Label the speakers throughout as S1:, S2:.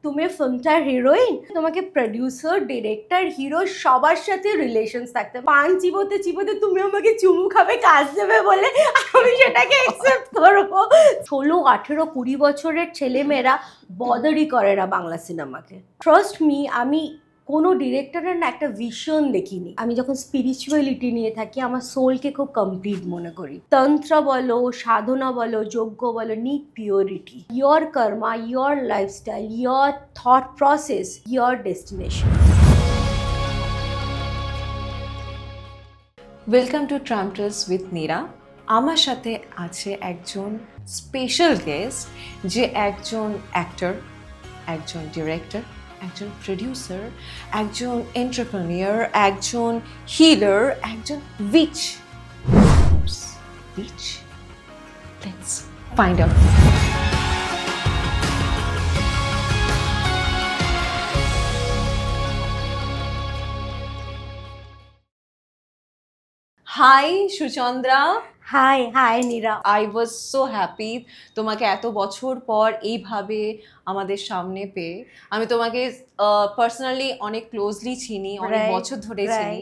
S1: তুমি ফিল্মটার হিরোইন, তোমাকে producer, director, hero সবার সাথে রিলেশনস থাকতে, পান চিবোতে চিবোতে তুমি আমাকে চুমু খাবে, কাজ দেবে বলে আমি সেটাকে অ্যাকসেপ্ট করবো। 16, 18, 20 বছরের ছেলেমেয়েরা বদারই করে না বাংলা সিনেমাকে। ট্রাস্ট মি, আমি কোনো ডিরেক্টরের না একটা ভিশন দেখিনি। আমি যখন স্পিরিচুয়ালিটি নিয়ে থাকি, আমার সোলকে খুব কমপ্লিট মনে করি। তন্ত্র বলো, সাধনা বলো, যজ্ঞ বলো, need purity. Your karma, your lifestyle, your thought process, your destination.
S2: Welcome to ট্রাম্পটাস উইথ নীরা। আমার সাথে আছে একজন স্পেশাল গেস্ট, যে একজন অ্যাক্টর, একজন ডিরেক্টর, একজন প্রডিউসার, একজন এন্টারপ্রেনিয়র, একজন হিলার, একজন witch. Let's find out. Hi Suchandra.
S1: Hi Neera.
S2: I was so happy তোমাকে এত বছর পর এইভাবে আমাদের সামনে পেয়ে। আমি তোমাকে পার্সোনালি অনেক ক্লোজলি চিনি, অনেক বছর ধরে চিনি,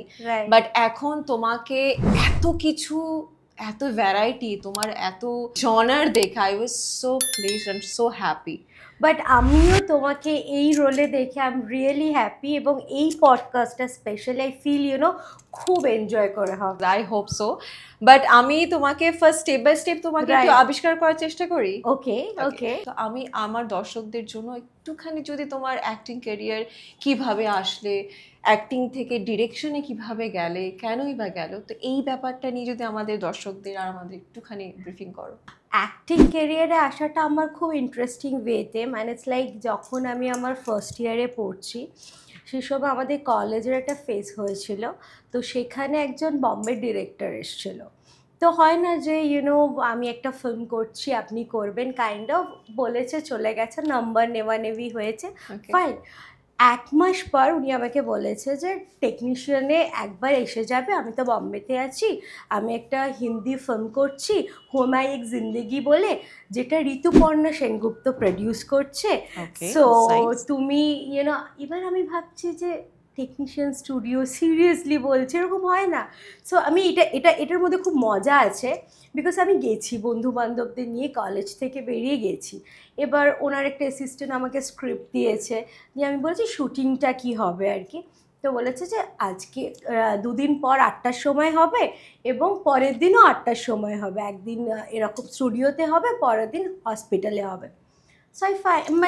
S2: বাট এখন তোমাকে এত কিছু, এত ভ্যারাইটি, তোমার এত জনার দেখে I was so pleased and so happy.
S1: But আমিও তোমাকে এই রোলে দেখে আই এম রিয়েলি হ্যাপি, এবং এই পডকাস্টটা স্পেশালি আই ফিল খুব এনজয় করে হবে।
S2: I hope so. বাট আমি তোমাকে ফার্স্ট স্টেপ বাই স্টেপ তোমাকে একটু আবিষ্কার করার চেষ্টা করি।
S1: ওকে।
S2: তো আমি আমার দর্শকদের জন্য একটুখানি যদি তোমার অ্যাক্টিং ক্যারিয়ার কিভাবে আসলে, অ্যাক্টিং থেকে ডিরেকশনে কিভাবে গেলে, কেনই বা গেল, তো এই ব্যাপারটা নিয়ে যদি আমাদের দর্শকদের আর আমাদের একটুখানি ব্রিফিং করো।
S1: অ্যাক্টিং ক্যারিয়ারে আসাটা আমার খুব ইন্টারেস্টিং ওয়েতে, মানে ইটস লাইক যখন আমি আমার ফার্স্ট ইয়ারে পড়ছি, সেই সময় আমাদের কলেজের একটা ফেস হয়েছিল। তো সেখানে একজন বম্বে ডিরেক্টর এসেছিল। তো হয় না যে আমি একটা ফিল্ম করছি, আপনি করবেন, কাইন্ড অফ বলেছে, চলে গেছে, নাম্বার নেওয়ানেওয়ি হয়েছে, ফাইন। 1 মাস পর উনি আমাকে বলেছে যে টেকনিশিয়ানে একবার এসে যাবে, আমি তো বম্বেতে আছি, আমি একটা হিন্দি ফিল্ম করছি, হোমাই এক জিন্দেগি বলে, যেটা ঋতুপর্ণা সেনগুপ্ত প্রডিউস করছে। সো তুমি এবার আমি ভাবছি যে টেকনিশিয়ান স্টুডিও, সিরিয়াসলি বলছে, এরকম হয় না। সো আমি এটার মধ্যে খুব মজা আছে, বিকজ আমি গেছি বন্ধু বান্ধবদের নিয়ে, কলেজ থেকে বেরিয়ে গেছি। এবার ওনার একটা অ্যাসিস্ট্যান্ট আমাকে স্ক্রিপ্ট দিয়েছে, দিয়ে আমি বলছি শুটিংটা কি হবে আর কি। তো বলেছে যে আজকে 2 দিন পর 8টার সময় হবে, এবং পরের দিনও 8টার সময় হবে। একদিন এরকম স্টুডিওতে হবে, পরের দিন হসপিটালে হবে। So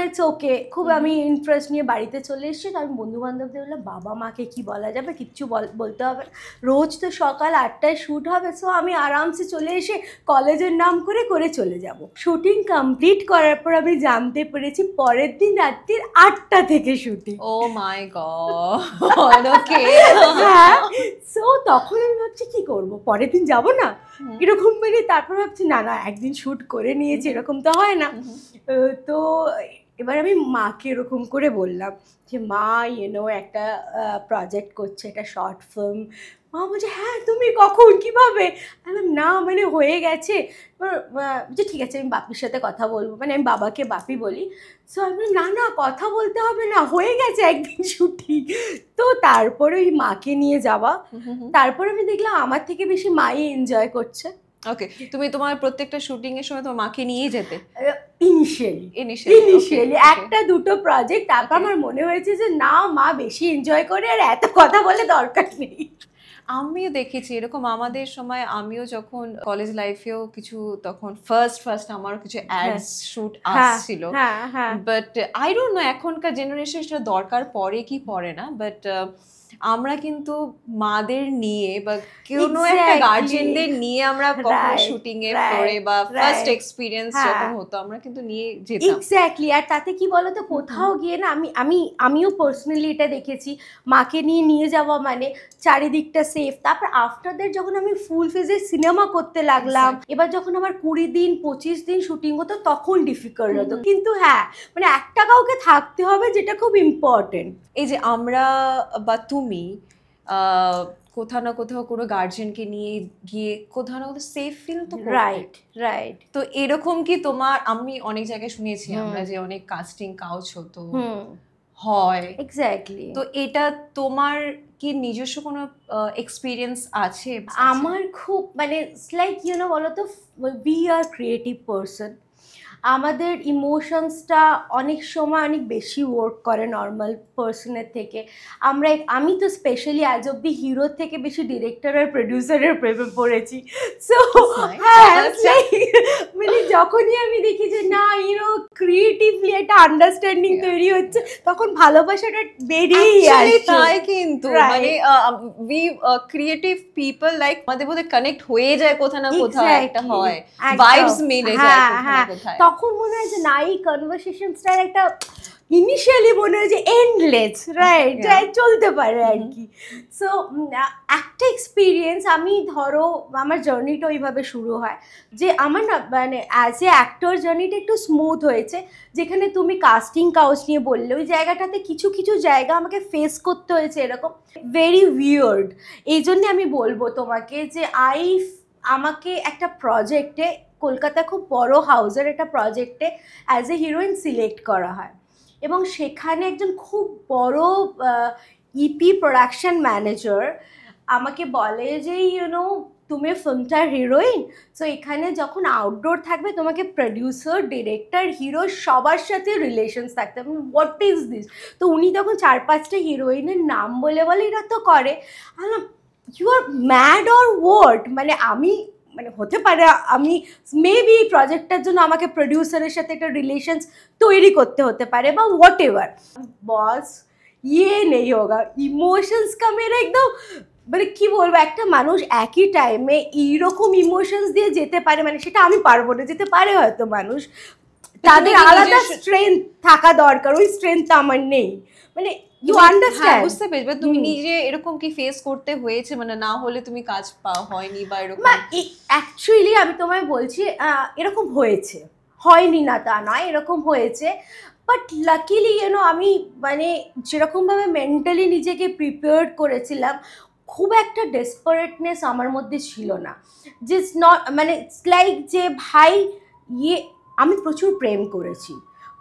S1: it's okay. খুব আমি ইন্টারেস্ট নিয়ে বাড়িতে চলে এসেছি। তো আমি বন্ধুবান্ধবদের বললাম, বাবা মাকে কি বলা যাবে, কিচ্ছু বলতে হবে, রোজ তো সকাল 8টায় শ্যুট হবে। সো আমি আরামসে চলে এসে কলেজের নাম করে চলে যাব। শুটিং কমপ্লিট করার পর আমি জানতে পেরেছি পরের দিন রাত্রির 8টা থেকে শুটিং।
S2: O my god. ওকে।
S1: হ্যাঁ। সো তখন আমি ভাবছি কি করবো, পরের দিন যাব না এরকম, মানে তারপর ভাবছি না একদিন শ্যুট করে নিয়েছি, এরকম তো হয় না। তো এবার আমি মাকে এরকম করে বললাম যে মা একটা প্রজেক্ট করছে, একটা শর্ট ফিল্ম। মা বলছে হ্যাঁ, তুমি কখন, কীভাবে? বললাম না, মানে হয়ে গেছে। যে ঠিক আছে, আমি বাপির সাথে কথা বলবো, মানে আমি বাবাকে বাপি বলি। সো আমি বললাম না কথা বলতে হবে না, হয়ে গেছে একদিন শুটিং। তো তারপরে ওই মাকে নিয়ে যাওয়া, তারপরে আমি দেখলাম আমার থেকে বেশি মাই এনজয় করছে।
S2: ওকে, তুমি তোমার প্রত্যেকটা শুটিং এর সময় তোমার মাকে নিয়ে যেতে?
S1: ইনিশিয়ালি 1-2 প্রজেক্ট, তারপর আমার মনে হয়েছে যে না, মা বেশি এনজয় করে, আর এত কথা বলে দরকার নেই।
S2: আমিও দেখেছি এরকম আমাদের সময়, আমিও যখন কলেজ লাইফেও কিছু, তখন ফার্স্ট আমারও কিছু অ্যাডস শুট আসছিল, বাট আই ডোন্ট নো এখনকার জেনারেশন সেটা দরকার পড়ে কি পড়ে না, বাট আমরা কিন্তু মাদের নিয়ে বা কোনো একটা গার্জিয়ানদের নিয়ে আমরা কখনো শুটিং এ পড়ে বা ফার্স্ট এক্সপিরিয়েন্স যখন হতো আমরা কিন্তু নিয়ে যেতাম।
S1: এক্স্যাক্টলি। আর তাতে কি বলতো, কোথাও গিয়ে না আমিও পার্সোনালি এটা দেখেছি, মাকে নিয়ে যাওয়া মানে চারিদিকটা সেফ। তারপর আফটার দ্যাট যখন আমি ফুল ফেজে সিনেমা করতে লাগলাম, এবার যখন আমার 20 দিন 25 দিন শুটিং হতো, তখন ডিফিকাল্ট হতো। কিন্তু হ্যাঁ, মানে একটা কাউকে থাকতে হবে, যেটা খুব ইম্পর্টেন্ট।
S2: এই যে আমরা বা তুমি কোথাও না কোথাও কোনো গার্জিয়ানকে নিয়ে গিয়ে কোথাও না কোথাও সেফ ফিল তো
S1: রাইট রাইট।
S2: তো এরকম কি তোমার, আমি অনেক জায়গায় শুনেছি আমরা যে অনেক কাস্টিং কাউচ হতো হয়
S1: এক্স্যাক্টলি।
S2: তো এটা তোমার কি নিজস্ব কোনো এক্সপিরিয়েন্স আছে?
S1: আমার খুব মানে লাইক বলো তো, উই আর ক্রিয়েটিভ পারসন, আমাদের ইমোশনসটা অনেক সময় অনেক বেশি ওয়ার্ক করে নর্মাল পার্সনের থেকে। আমি তো স্পেশালি আজ অব্দি হিরোর থেকে বেশি ডিরেক্টর আর প্রডিউসারের প্রেমে পড়েছি। সো হ্যাঁ, মানে যখনই আমি দেখি যে না ক্রিয়েটিভলি একটা আন্ডারস্ট্যান্ডিং তৈরি হচ্ছে, তখন ভালোবাসাটা বেরিয়েই আসে।
S2: তাই কিন্তু মানে উই ক্রিয়েটিভ পিপল লাইক আমাদের মধ্যে কানেক্ট হয়ে যায় কোথাও না কোথাও, একটা হয় ভাইবস মিলে যায় কোথাও না কোথাও।
S1: তখন মনে হয় যে না এই কনভারসেশনসটার একটা ইনিশিয়ালি মনে হয় যে এন্ডলেস, রাইট, যাই চলতে পারে আর কি। সো একটা এক্সপিরিয়েন্স, আমি ধরো আমার জার্নিটা ওইভাবে শুরু হয় যে আমার না মানে অ্যাজ এ অ্যাক্টর জার্নিটা একটু স্মুথ হয়েছে, যেখানে তুমি কাস্টিং কাউচ নিয়ে বললে ওই জায়গাটাতে কিছু কিছু জায়গা আমাকে ফেস করতে হয়েছে এরকম ভেরি উইয়ার্ড। এই জন্যে আমি বলবো তোমাকে যে আমাকে একটা প্রজেক্টে, কলকাতা খুব বড় হাউসের একটা প্রজেক্টে অ্যাজ এ হিরোইন সিলেক্ট করা হয়, এবং সেখানে একজন খুব বড় ইপি প্রোডাকশন ম্যানেজার আমাকে বলে যে তুমি ফিল্মটার হিরোইন, সো এখানে যখন আউটডোর থাকবে তোমাকে প্রডিউসার, ডিরেক্টর, হিরো সবার সাথে রিলেশনস থাকতে হবে। What is this? তো উনি তখন 4-5টা হিরোইনের নাম বলে এরা তো করে। You are mad or what? মানে মানে হতে পারে আমি মেবি প্রজেক্টটার জন্য আমাকে প্রডিউসারের সাথে একটা রিলেশনস তৈরি করতে হতে পারে বা হোয়াট এভার। বস নেই হোগা, ইমোশনস কা মেরা একদম মানে কি বলবো, একটা মানুষ একই টাইমে এইরকম ইমোশনস দিয়ে যেতে পারে, মানে সেটা আমি পারবো না, যেতে পারে হয়তো মানুষ, তাদের আলাদা স্ট্রেংথ থাকা দরকার, ওই স্ট্রেংথটা আমার নেই। মানে ইউ আন্ডারস্ট্যান্ড?
S2: বুঝতে পেরেছি। তুমি নিজে এরকম কি ফেস করতে হয়েছে, মানে না হলে তুমি কাজ হয়নি বা এরকম?
S1: অ্যাকচুয়ালি আমি তোমায় বলছি এরকম হয়েছে, হয়নি না তা নয়, এরকম হয়েছে। বাট লাকিলি আমি মানে যেরকমভাবে মেন্টালি নিজেকে প্রিপেয়ার্ড করেছিলাম, খুব একটা ডেসপারেটনেস আমার মধ্যে ছিল না। জাস্ট নট মানে লাইক যে ভাই আমি প্রচুর প্রেম করেছি,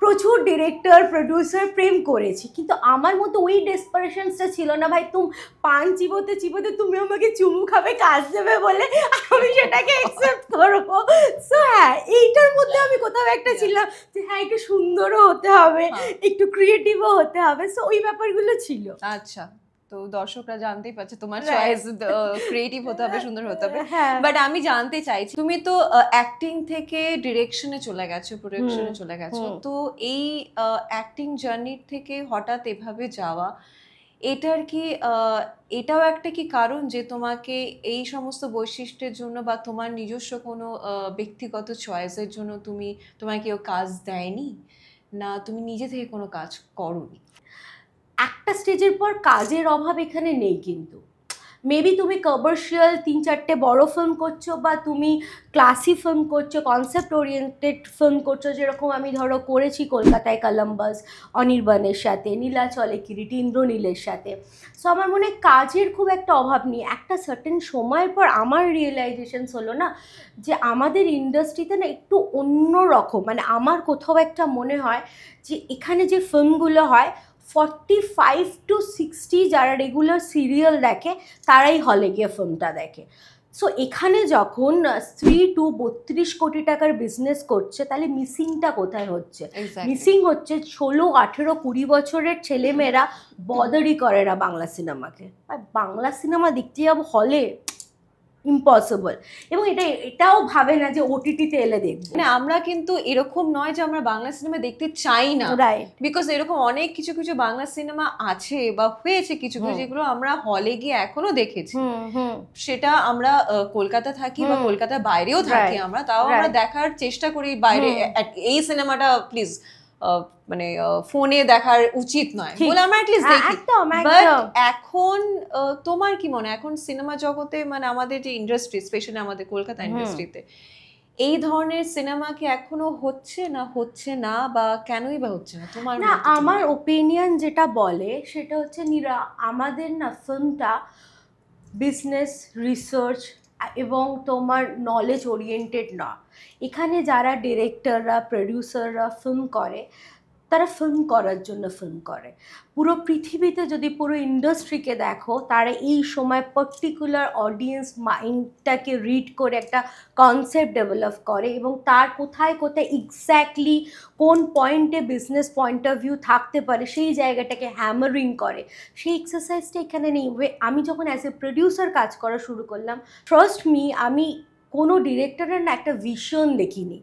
S1: প্রচুর ডিরেক্টর প্রডিউসার প্রেম করেছি, কিন্তু আমার মতো ওই ডেসপারেশনসটা ছিল না ভাই পান চিবোতে চিবোতে তুমি আমাকে চুমু খাবে, কাজ দেবে বলে আমি সেটাকে অ্যাকসেপ্ট করবো। সো হ্যাঁ, এইটার মধ্যে আমি কোথাও একটা ছিলাম যে হ্যাঁ একটু সুন্দরও হতে হবে, একটু ক্রিয়েটিভও হতে হবে। সো ওই ব্যাপারগুলো ছিল।
S2: আচ্ছা, তো দর্শকরা জানতেই পারছে তোমার চয়েস ক্রিয়েটিভ হতে হবে, সুন্দর হতে হবে। বাট আমি জানতে চাইছি, তুমি তো অ্যাক্টিং থেকে ডিরেকশনে চলে গেছো, প্রোডাকশনে চলে গেছো, তো এই অ্যাক্টিং জার্নি থেকে হঠাৎ এভাবে যাওয়া, এটার কি এটাও একটা কি কারণ যে তোমাকে এই সমস্ত বৈশিষ্ট্যের জন্য বা তোমার নিজস্ব কোনো ব্যক্তিগত চয়েসের জন্য তোমায় কেউ কাজ দেয়নি, না তুমি নিজে থেকে কোনো কাজ করোনি?
S1: একটা স্টেজের পর কাজের অভাব এখানে নেই, কিন্তু মেবি তুমি কমার্শিয়াল 3-4টে বড় ফিল্ম করছো, বা তুমি ক্লাসি ফিল্ম করছো, কনসেপ্ট ওরিয়েন্টেড ফিল্ম করছো, যেরকম আমি ধরো করেছি কলকাতায় কলম্বাস অনির্বাণের সাথে, নীলাচলে কিরিটি ইন্দ্রনীলের সাথে। সো আমার মনে হয় কাজের খুব একটা অভাব নেই। একটা সার্টেন সময়ের পর আমার রিয়েলাইজেশনস হলো না যে আমাদের ইন্ডাস্ট্রিতে না একটু অন্য রকম, মানে আমার কোথাও একটা মনে হয় যে এখানে যে ফিল্মগুলো হয় 45 to 60 যারা রেগুলার সিরিয়াল দেখে তারাই হলে গিয়ে ফিল্মটা দেখে। সো এখানে যখন 3 to 32 কোটি টাকার বিজনেস করছে, তাহলে মিসিংটা কোথায় হচ্ছে? মিসিং হচ্ছে 16, 18, 20 বছরের ছেলেমেয়েরা বদারই করে না বাংলা সিনেমাকে। আর বাংলা সিনেমা দেখতে যাবো হলে, ইম্পসিবল। এবং এটাও ভাবে না যে ওটিটিতে এলে দেখবো।
S2: মানে আমরা কিন্তু এরকম নয় যে আমরা বাংলা সিনেমা দেখতে চাই না,
S1: রাইট,
S2: বিকজ এরকম অনেক কিছু কিছু বাংলা সিনেমা আছে বা হয়েছে কিছু কিছু, যেগুলো আমরা হলে গিয়ে এখনো দেখেছি। সেটা আমরা কলকাতা থাকি বা কলকাতার বাইরেও থাকি, আমরা তাও আমরা দেখার চেষ্টা করি বাইরে, এই সিনেমাটা প্লিজ মানে ফোনে দেখার উচিত নয় বলে আমরা অ্যাটলিস্ট দেখি। বাট এখন তোমার কি মনে হয় এখন সিনেমা জগতে, মানে আমাদের যে ইন্ডাস্ট্রি, স্পেশালি আমাদের কলকাতা ইন্ডাস্ট্রিতে, এই ধরনের সিনেমা কি এখনো হচ্ছে না বা কেনই বা হচ্ছে না তোমার?
S1: না, আমার ওপিনিয়ন যেটা বলে সেটা হচ্ছে আমাদের না ফিল্মটা বিজনেস, রিসার্চ এবং তোমার নলেজ ওরিয়েন্টেড না। এখানে যারা ডিরেক্টররা, প্রডিউসাররা ফিল্ম করে, তারা ফিল্ম করার জন্য ফিল্ম করে। পুরো পৃথিবীতে যদি পুরো ইন্ডাস্ট্রিকে দেখো, তারা এই সময় পার্টিকুলার অডিয়েন্স মাইন্ডটাকে রিড করে একটা কনসেপ্ট ডেভেলপ করে, এবং তার কোথায় কোথায় এক্স্যাক্টলি কোন পয়েন্টে বিজনেস পয়েন্ট অফ ভিউ থাকতে পারে সেই জায়গাটাকে হ্যামারিং করে। সেই এক্সারসাইজটা এখানে নেই। আমি যখন অ্যাজ এ প্রডিউসার কাজ করা শুরু করলাম, ট্রাস্ট মি, আমি কোনো ডিরেক্টরের না একটা ভিশন দেখিনি।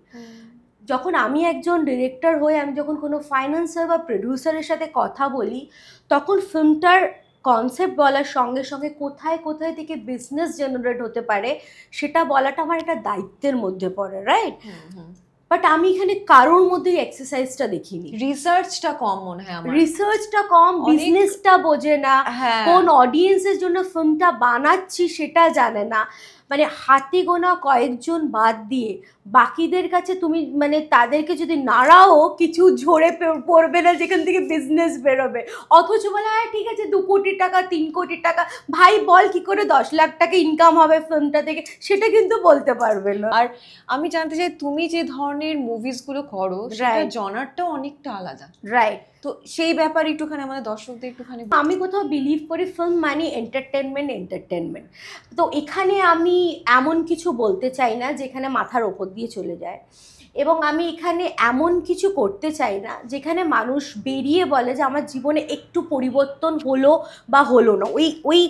S1: যখন আমি একজন ডিরেক্টর হয়ে আমি যখন কোনো ফাইন্যান্সার বা প্রডিউসারের সাথে কথা বলি, তখন ফিল্মটার কনসেপ্ট বলার সঙ্গে সঙ্গে কোথায় কোথায় থেকে বিজনেস জেনারেট হতে পারে সেটা বলাটা আমার একটা দায়িত্বের মধ্যে পড়ে, রাইট? বাট আমি এখানে কারোর মধ্যে এক্সারসাইজটা দেখিনি।
S2: রিসার্চটা কম মনে হয় আমার,
S1: রিসার্চটা কম, বিজনেসটা বোঝে না, কোন অডিয়েন্সের জন্য ফিল্মটা বানাচ্ছি সেটা জানে না। মানে হাতে গোনা কয়েকজন বাদ দিয়ে বাকিদের কাছে তুমি মানে তাদেরকে যদি নাড়াও কিছু ঝরে পড়বে না যেখান থেকে বিজনেস বেরোবে। অথচ বলে হ্যাঁ ঠিক আছে 2 কোটি টাকা 3 কোটি টাকা, ভাই বল কি করে 10 লাখ টাকা ইনকাম হবে ফিল্মটা থেকে, সেটা কিন্তু বলতে পারবে না।
S2: আর আমি জানতে চাই তুমি যে ধরনের মুভিসগুলো করো সেটা জনারটাও অনেকটা আলাদা,
S1: রাইট?
S2: তো সেই ব্যাপারে একটুখানি আমাদের দর্শকদের একটুখানি।
S1: আমি কোথাও বিলিভ করি ফিল্ম মানে এন্টারটেনমেন্ট। তো এখানে আমি এমন কিছু বলতে চাই না যেখানে মাথার ওপর দিয়ে চলে যায়, এবং আমি এখানে এমন কিছু করতে চাই না যেখানে মানুষ বেরিয়ে বলে যে আমার জীবনে একটু পরিবর্তন হলো বা হলো না। ওই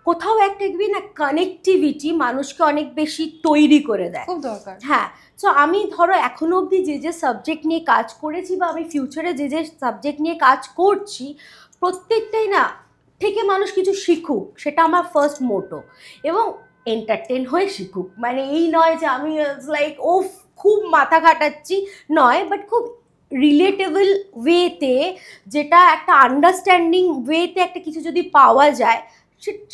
S1: কোথাও একটা না কানেক্টিভিটি মানুষকে অনেক বেশি তৈরি করে দেয়,
S2: খুব দরকার।
S1: হ্যাঁ। সো আমি ধরো এখনো অবধি যে সাবজেক্ট নিয়ে কাজ করেছি বা আমি ফিউচারে যে সাবজেক্ট নিয়ে কাজ করছি, প্রত্যেকটাই না থেকে মানুষ কিছু শিখুক, সেটা আমার ফার্স্ট মোটো। এবং এন্টারটেন হয়ে শিখুক, মানে এই নয় যে আমি লাইক ওফ খুব মাথা খাটাচ্ছি, নয়, বাট খুব রিলেটেবল ওয়েতে, যেটা একটা আন্ডারস্ট্যান্ডিং ওয়েতে একটা কিছু যদি পাওয়া যায়,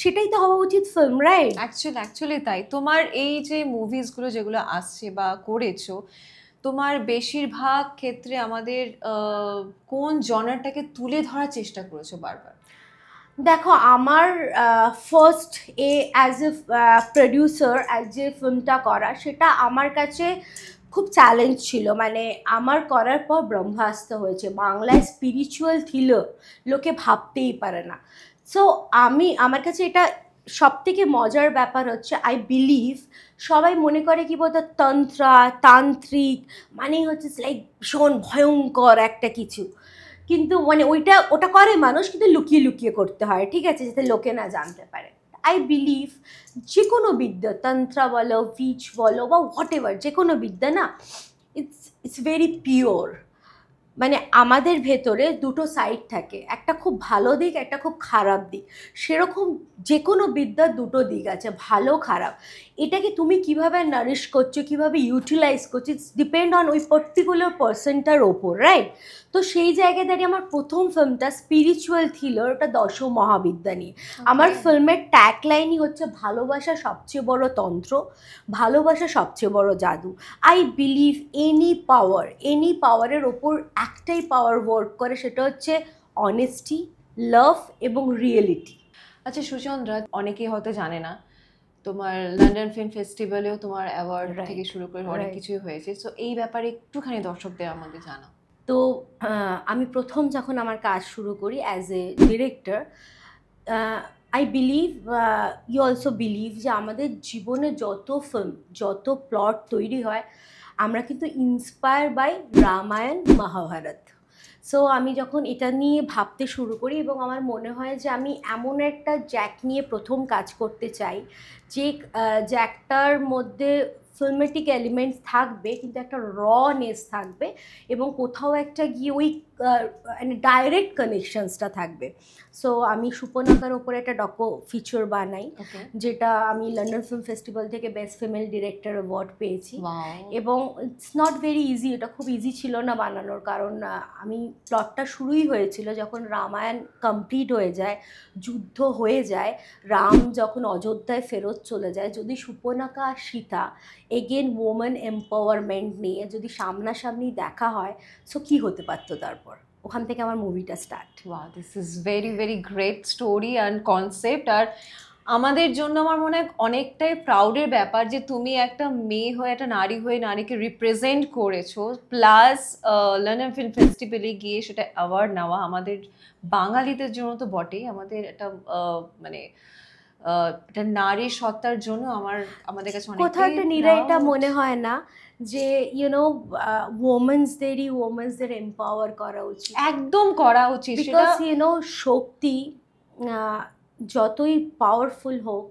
S1: সেটাই তো হওয়া উচিত ফিল্ম, রাইট?
S2: অ্যাকচুয়ালি তাই। তোমার এই যে মুভিসগুলো যেগুলো আসছে বা করেছো, তোমার বেশিরভাগ ক্ষেত্রে আমাদের কোন জনারটাকে তুলে ধরার চেষ্টা করেছো বারবার?
S1: দেখো, আমার ফার্স্ট অ্যাজ এ প্রডিউসার যে ফিল্মটা করা, সেটা আমার কাছে খুব চ্যালেঞ্জ ছিল। মানে আমার করার পর ব্রহ্মাস্ত্র হয়েছে, বাংলায় স্পিরিচুয়াল থ্রিলার লোকে ভাবতেই পারে না। সো আমার কাছে এটা সবথেকে মজার ব্যাপার হচ্ছে, আই বিলিভ সবাই মনে করে কি বলতো তান্ত্রিক মানেই হচ্ছে লাইক ভীষণ ভয়ঙ্কর একটা কিছু, কিন্তু মানে ওটা করে মানুষ, কিন্তু লুকিয়ে লুকিয়ে করতে হয়, ঠিক আছে, যাতে লোকে না জানতে পারে। আই বিলিভ যে কোনো বিদ্যা, তন্ত্র বলো, বীজ বলো বা হোয়াট এভার, যে কোনো বিদ্যা না, ইটস ভেরি পিওর। মানে আমাদের ভেতরে দুটো সাইড থাকে, একটা খুব ভালো দিক, একটা খুব খারাপ দিক। সেরকম যে কোনো বিদ্যার দুটো দিক আছে, ভালো খারাপ। এটাকে তুমি কিভাবে নারিশ করছো, কিভাবে ইউটিলাইজ করছো, ইটস ডিপেন্ড অন ওই পার্টিকুলার পার্সনটার ওপর, রাইট? তো সেই জায়গায় দাঁড়িয়ে আমার প্রথম ফিল্মটা স্পিরিচুয়াল থ্রিলার, ওটা দশ মহাবিদ্যা নিয়ে। আমার ফিল্মের ট্যাগ লাইনই হচ্ছে ভালোবাসা সবচেয়ে বড় তন্ত্র, ভালোবাসা সবচেয়ে বড় জাদু। আই বিলিভ এনি পাওয়ারের ওপর একটাই পাওয়ার ওয়ার্ক করে, সেটা হচ্ছে অনেস্টি, লাভ এবং রিয়েলিটি।
S2: আচ্ছা সুচন্দ্রা, অনেকেই হয়তো জানে না তোমার লন্ডন ফিল্ম ফেস্টিভ্যালেও তোমার অ্যাওয়ার্ড থেকে শুরু করে অনেক কিছুই হয়েছে, সো এই ব্যাপারে একটুখানি দর্শকদের আমাদের জানাও।
S1: তো আমি প্রথম যখন আমার কাজ শুরু করি as a director, I believe you also believe যে আমাদের জীবনে যত ফিল্ম, যত প্লট তৈরি হয়, আমরা কিন্তু inspire by Ramayana, Mahabharata. So আমি যখন এটা নিয়ে ভাবতে শুরু করি, এবং আমার মনে হয় যে আমি এমন একটা জ্যাক নিয়ে প্রথম কাজ করতে চাই, যে জ্যাকটার মধ্যে ফিল্মেটিক এলিমেন্টস থাকবে কিন্তু একটা রনেস থাকবে, এবং কোথাও একটা গিয়ে ওই মানে ডাইরেক্ট কানেকশনসটা থাকবে। সো আমি সুপর্ণাকার ওপরে একটা ফিচার বানাই, যেটা আমি লন্ডন ফিল্ম ফেস্টিভ্যাল থেকে বেস্ট ফিমেল ডিরেক্টর অ্যাওয়ার্ড পেয়েছি। এবং ইটস নট ভেরি ইজি, এটা খুব ইজি ছিল না বানানোর, কারণ আমি প্লটটা শুরুই হয়েছিল যখন রামায়ণ কমপ্লিট হয়ে যায়, যুদ্ধ হয়ে যায়, রাম যখন অযোধ্যায় ফেরত চলে যায়, যদি সুপর্ণাকা আর সীতা এগেন ওমেন এম্পাওয়ারমেন্ট নিয়ে যদি সামনাসামনি দেখা হয়, সো কী হতে পারতো তারপর। ওখান থেকে আমার মুভিটা start.
S2: Wow, this is very very great story and concept. আর আমাদের জন্য আমার মনে হয় অনেকটাই প্রাউডের ব্যাপার যে তুমি একটা মেয়ে হয়ে একটা নারী হয়ে নারীকে রিপ্রেজেন্ট করেছো, প্লাস লন্ডন ফিল্ম ফেস্টিভ্যালে গিয়ে সেটা অ্যাওয়ার্ড নেওয়া আমাদের বাঙালিদের জন্য তো বটেই, আমাদের একটা মানে এটা নারী সত্তার জন্য আমাদের কাছে
S1: কোথাও একটা নীরা এটা মনে হয় না যে ওমেন্সদের এম্পাওয়ার করা উচিত?
S2: একদম করা উচিত,
S1: বিকজ শক্তি যতই পাওয়ারফুল হোক,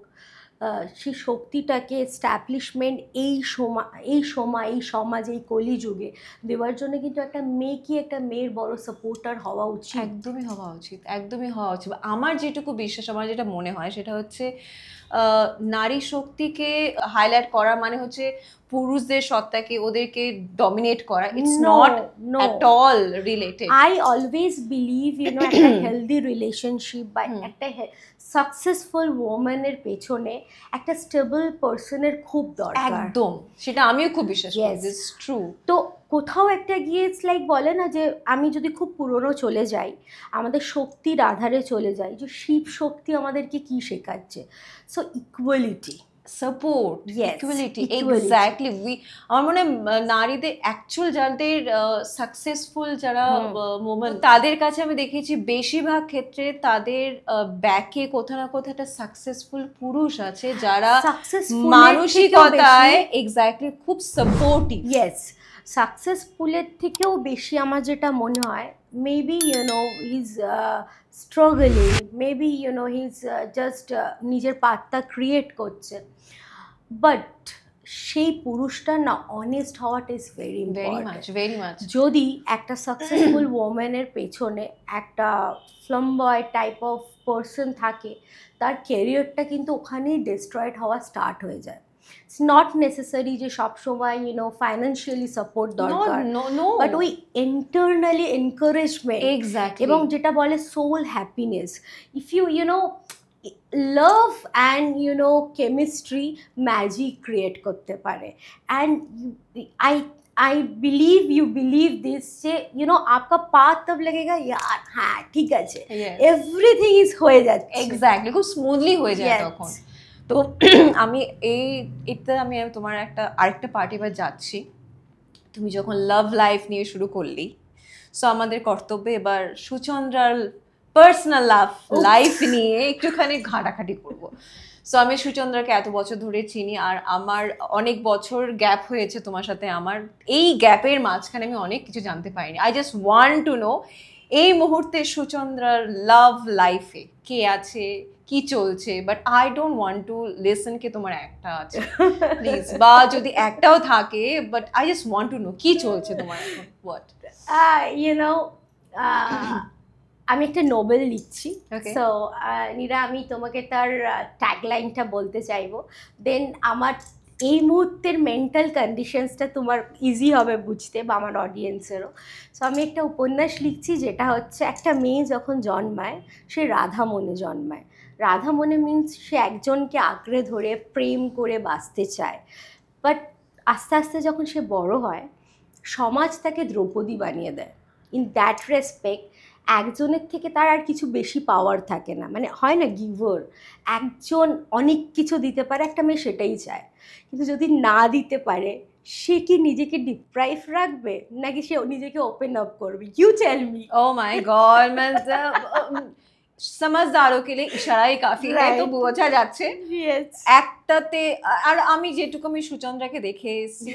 S1: সেই শক্তিটাকে এস্টাবলিশমেন্ট এই সমাজ এই কলিযুগে দেওয়ার জন্য কিন্তু একটা মেয়ের বড় সাপোর্টার হওয়া উচিত।
S2: একদমই হওয়া উচিত, একদমই হওয়া উচিত। আমার যেটুকু বিশ্বাস, আমার যেটা মনে হয় সেটা হচ্ছে নারী শক্তিকে হাইলাইট করা মানে হচ্ছে পুরুষদের সত্তাকে, ওদেরকে ডমিনেট করা। It's not at all related.
S1: I always believe একটা হেলদি রিলেশনশিপ বা একটা সাকসেসফুল ওম্যানের পেছনে একটা স্টেবল পার্সনের খুব দরকার।
S2: একদম, সেটা আমিও খুব বিশ্বাস করি। It's true.
S1: তো কোথাও একটা গিয়ে ইটস লাইক বলে না যে আমি যদি খুব পুরনো চলে যাই, আমাদের শক্তির আধারে চলে যাই, যে শিব শক্তি আমাদেরকে কি শেখাচ্ছে? So equality,
S2: support, equality, exactly. আমার মনে হয় নারীদের অ্যাকচুয়াল যাদের সাকসেসফুল যারা মোমেন্ট, তাদের কাছে আমি দেখেছি বেশিরভাগ ক্ষেত্রে তাদের ব্যাকে কোথাও না কোথাও একটা সাকসেসফুল পুরুষ আছে যারা মানসিকতায় এক্স্যাক্টলি খুব সাপোর্টিভ।
S1: ইয়েস, সাকসেসফুলের থেকেও বেশি আমার যেটা মনে হয়, maybe his struggling, maybe his just নিজের পাত্তা ক্রিয়েট করছে, বাট সেই পুরুষটা না অনেস্ট হওয়াটা is very important.
S2: Very much.
S1: যদি একটা সাকসেসফুল ওম্যানের পেছনে একটা ফ্লামবয় টাইপ অফ পার্সন থাকে, তার ক্যারিয়ারটা কিন্তু ওখানেই ডিস্ট্রয়েড হওয়া স্টার্ট হয়ে যায়। It's not necessary যে সবসময় ফাইন্যান্সিয়ালি সাপোর্ট দরকার, বাট ওই ইন্টারনালি এনকারেজমেন্ট,
S2: এক্স্যাক্টলি,
S1: এবং যেটা বলে soul happiness, if you love and chemistry magic create করতে পারে। And I believe you believe this যে आपका पाथ तब लगेगा यार হ্যাঁ ঠিক আছে, এভরিথিং ইজ হয়ে যাচ্ছে,
S2: এক্স্যাক্টলি, খুব স্মুথলি হয়ে যায় তখন। তো আমি আমি তোমার আরেকটা পার্টি এবার যাচ্ছি। তুমি যখন লাভ লাইফ নিয়ে শুরু করলি, সো আমাদের কর্তব্য এবার সুচন্দ্রার পার্সোনাল লাইফ নিয়ে একটুখানি ঘাটাঘাটি করবো। সো আমি সুচন্দ্রাকে এত বছর ধরে চিনি, আর আমার অনেক বছর গ্যাপ হয়েছে তোমার সাথে। আমার এই গ্যাপের মাঝখানে আমি অনেক কিছু জানতে পারিনি। I just want to know এই মুহূর্তে সুচন্দ্রার লাভ লাইফে কে আছে, কি চলছে, but I don't want to listen কে তোমার একটা আছে প্লিজ, বা যদি একটাও থাকে, but I just want to know কি চলছে তোমার এখন। হোয়াট
S1: আমি একটা নোবেল লিখছি, সো নীরা আমি তোমাকে তার ট্যাগলাইনটা বলতে চাইবো, দেন আমার এই মুহূর্তের মেন্টাল কন্ডিশনসটা তোমার ইজি হবে বুঝতে, বা আমার অডিয়েন্সেরও। সো আমি একটা উপন্যাস লিখছি যেটা হচ্ছে, একটা মেয়ে যখন জন্মায় সে রাধা মনে জন্মায়। রাধা মনে মিনস সে একজনকে আঁকড়ে ধরে প্রেম করে বাঁচতে চায়, বাট আস্তে আস্তে যখন সে বড় হয়, সমাজ তাকে দ্রৌপদী বানিয়ে দেয়। ইন দ্যাট রেসপেক্ট একজনের থেকে তার আর কিছু বেশি পাওয়ার থাকে না, মানে হয় না গিভার, একজন অনেক কিছু দিতে পারে, একটা মেয়ে সেটাই চায়। কিন্তু যদি না দিতে পারে, সে কি নিজেকে ডিপ্রাইভ রাখবে নাকি সে নিজেকে ওপেন আপ করবে? You tell me.
S2: Oh my god, समझदारों के लिए इशाराই কাফি, তো বোঝা যাচ্ছে একটাতে। আর আমি যেটুকু আমি সুচন্দ্রাকে দেখে এসেছি,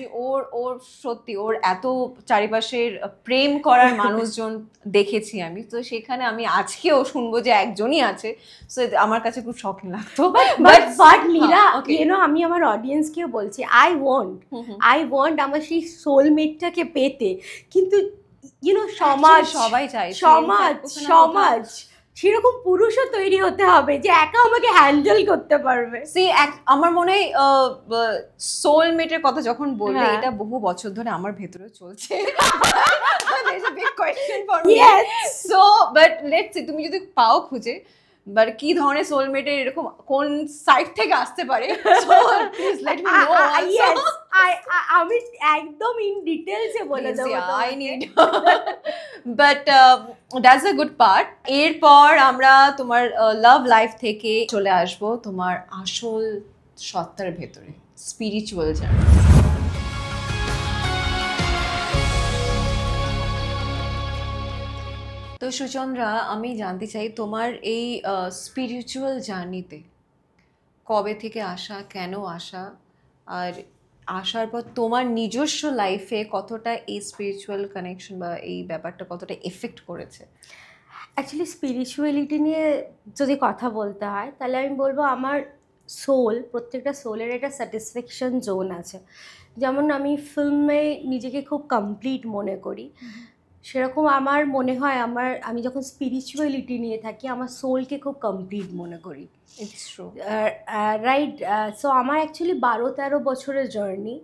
S2: ওর সত্যি ওর এত চারিপাশের প্রেম করার মানুষজন দেখেছি আমি, তো সেখানে আমি আজকেও শুনবো যে একজনই আছে, সো আমার কাছে খুব শকিং লাগতো।
S1: বাট নীরা, আমি আমার অডিয়েন্সকেও বলছি, আই ওয়ান্ট আমার সেই সোলমেটটাকে পেতে, কিন্তু
S2: সবাই চায়,
S1: সমাজ সেরকম পুরুষও তৈরি হতে হবে যে একা আমাকে হ্যান্ডেল করতে পারবে।
S2: আমার মনে হয় সোলমেটের কথা যখন বললে, এটা বহু বছর ধরে আমার ভেতরে চলছে। সো বাট লেটস সি, তুমি যদি পাও খুঁজে, বাট কি ধরনের সোলমেটের এরকম কোন সাইড থেকে আসতে পারে, so please let me know also.
S1: আমি একদম ইন ডিটেইলসে বলে দেব,
S2: I need, but that's a good part. এরপর আমরা তোমার লাভ লাইফ থেকে চলে আসব তোমার আসল সত্তার ভেতরে, স্পিরিচুয়াল জার্নি। তো সুচন্দ্রা, আমি জানতে চাই তোমার এই স্পিরিচুয়াল জার্নিতে কবে থেকে আসা, কেন আসা, আর আসার পর তোমার নিজস্ব লাইফে কতটা এই স্পিরিচুয়াল কানেকশন বা এই ব্যাপারটা কতটা এফেক্ট করেছে?
S1: অ্যাকচুয়ালি স্পিরিচুয়ালিটি নিয়ে যদি কথা বলতে হয় তাহলে আমি বলবো আমার প্রত্যেকটা সোলের একটা স্যাটিসফ্যাকশন জোন আছে। যেমন আমি ফিল্মে নিজেকে খুব কমপ্লিট মনে করি, সেরকম আমার মনে হয় আমি যখন স্পিরিচুয়ালিটি নিয়ে থাকি আমার সোলকে খুব কমপ্লিট মনে করি।
S2: It's true,
S1: right. সো আমার অ্যাকচুয়ালি 12-13 বছরের জার্নি।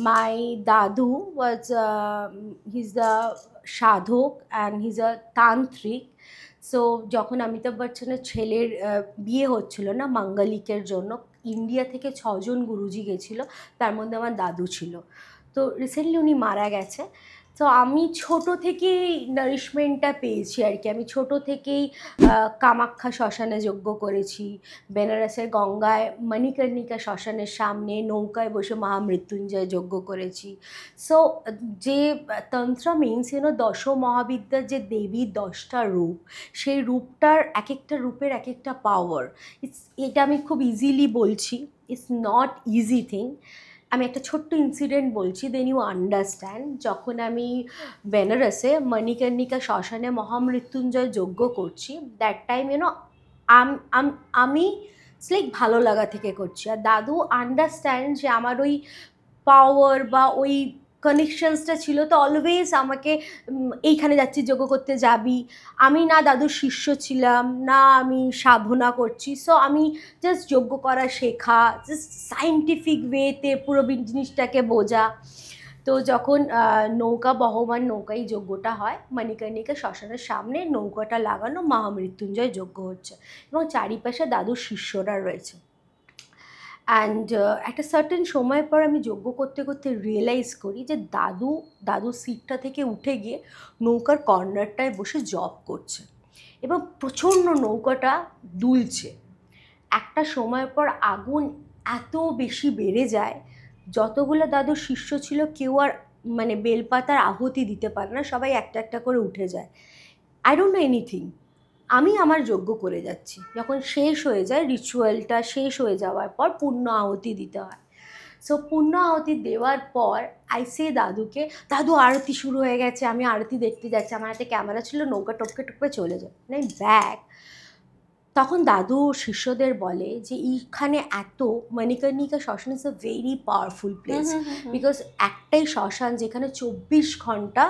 S1: মাই দাদু ওয়াজ হিজ দ্য সাধক অ্যান্ড হিজ আ তান্ত্রিক। সো যখন অমিতাভ বচ্চনের ছেলের বিয়ে হচ্ছিল না মাঙ্গলিকের জন্য, ইন্ডিয়া থেকে 6 জন গুরুজি গেছিলো, তার মধ্যে আমার দাদু ছিল। তো রিসেন্টলি উনি মারা গেছে। তো আমি ছোট থেকেই নারিশমেন্টটা পেয়েছি আর কি। আমি ছোট থেকেই কামাখ্যা শ্মশানে যজ্ঞ করেছি, বেনারসের গঙ্গায় মণিকর্ণিকা শ্মশানের সামনে নৌকায় বসে মহামৃত্যুঞ্জয় যজ্ঞ করেছি। সো যে তন্ত্র মিনস দশ মহাবিদ্যার যে দেবী 10টা রূপ, সেই রূপটার এক একটা রূপের এক একটা পাওয়ার। এটা আমি খুব ইজিলি বলছি, ইটস নট ইজি থিং। আমি একটা ছোট্ট ইনসিডেন্ট বলছি, দেন ইউ আন্ডারস্ট্যান্ড। যখন আমি বেনারসে মণিকর্ণিকা শ্মশানে মহামৃত্যুঞ্জয় যজ্ঞ করছি, দ্যাট টাইম আমি লাইক ভালো লাগা থেকে করছি, আর দাদু আন্ডারস্ট্যান্ড যে আমার ওই পাওয়ার বা ওই কানেকশনসটা ছিল। তো অলওয়েজ আমাকে এইখানে যাচ্ছি যজ্ঞ করতে যাবি। আমি না দাদুর শিষ্য ছিলাম না আমি সাধনা করছি, সো আমি জাস্ট যজ্ঞ করা শেখা, জাস্ট সায়েন্টিফিক ওয়েতে পুরো জিনিসটাকে বোঝা। তো যখন বহমান নৌকায় যজ্ঞটা হয়, মণিকর্ণিকা শ্মশানের সামনে নৌকাটা লাগানো মহামৃত্যুঞ্জয় যজ্ঞ হচ্ছে এবং চারিপাশে দাদুর শিষ্যরা রয়েছে। অ্যান্ড একটা সার্টেন সময় পর আমি যজ্ঞ করতে করতে রিয়েলাইজ করি যে দাদু সিটটা থেকে উঠে গিয়ে নৌকার কর্নারটায় বসে জব করছে এবং প্রচণ্ড নৌকাটা দুলছে। একটা সময় পর আগুন এত বেশি বেড়ে যায়, যতগুলো দাদুর শিষ্য ছিল কেউ আর মানে বেলপাতার আহুতি দিতে পারে না, সবাই একটা একটা করে উঠে যায়। আই ডোন্ট নো এনিথিং, আমি আমার যজ্ঞ করে যাচ্ছি। যখন শেষ হয়ে যায়, রিচুয়ালটা শেষ হয়ে যাওয়ার পর পূর্ণ আহুতি দিতে হয়। সো পূর্ণ আহুতি দেওয়ার পর আইসে দাদুকে, দাদু আরতি শুরু হয়ে গেছে, আমি আরতি দেখতে যাচ্ছি, আমার হাতে ক্যামেরা ছিল, নৌকা টপকে টপকে চলে যায় নাই ব্যাগ। তখন দাদু শিষ্যদের বলে যে এইখানে এত মণিকর্ণিকা শ্মশান is a very powerful place, because একটাই শ্মশান যেখানে 24 ঘন্টা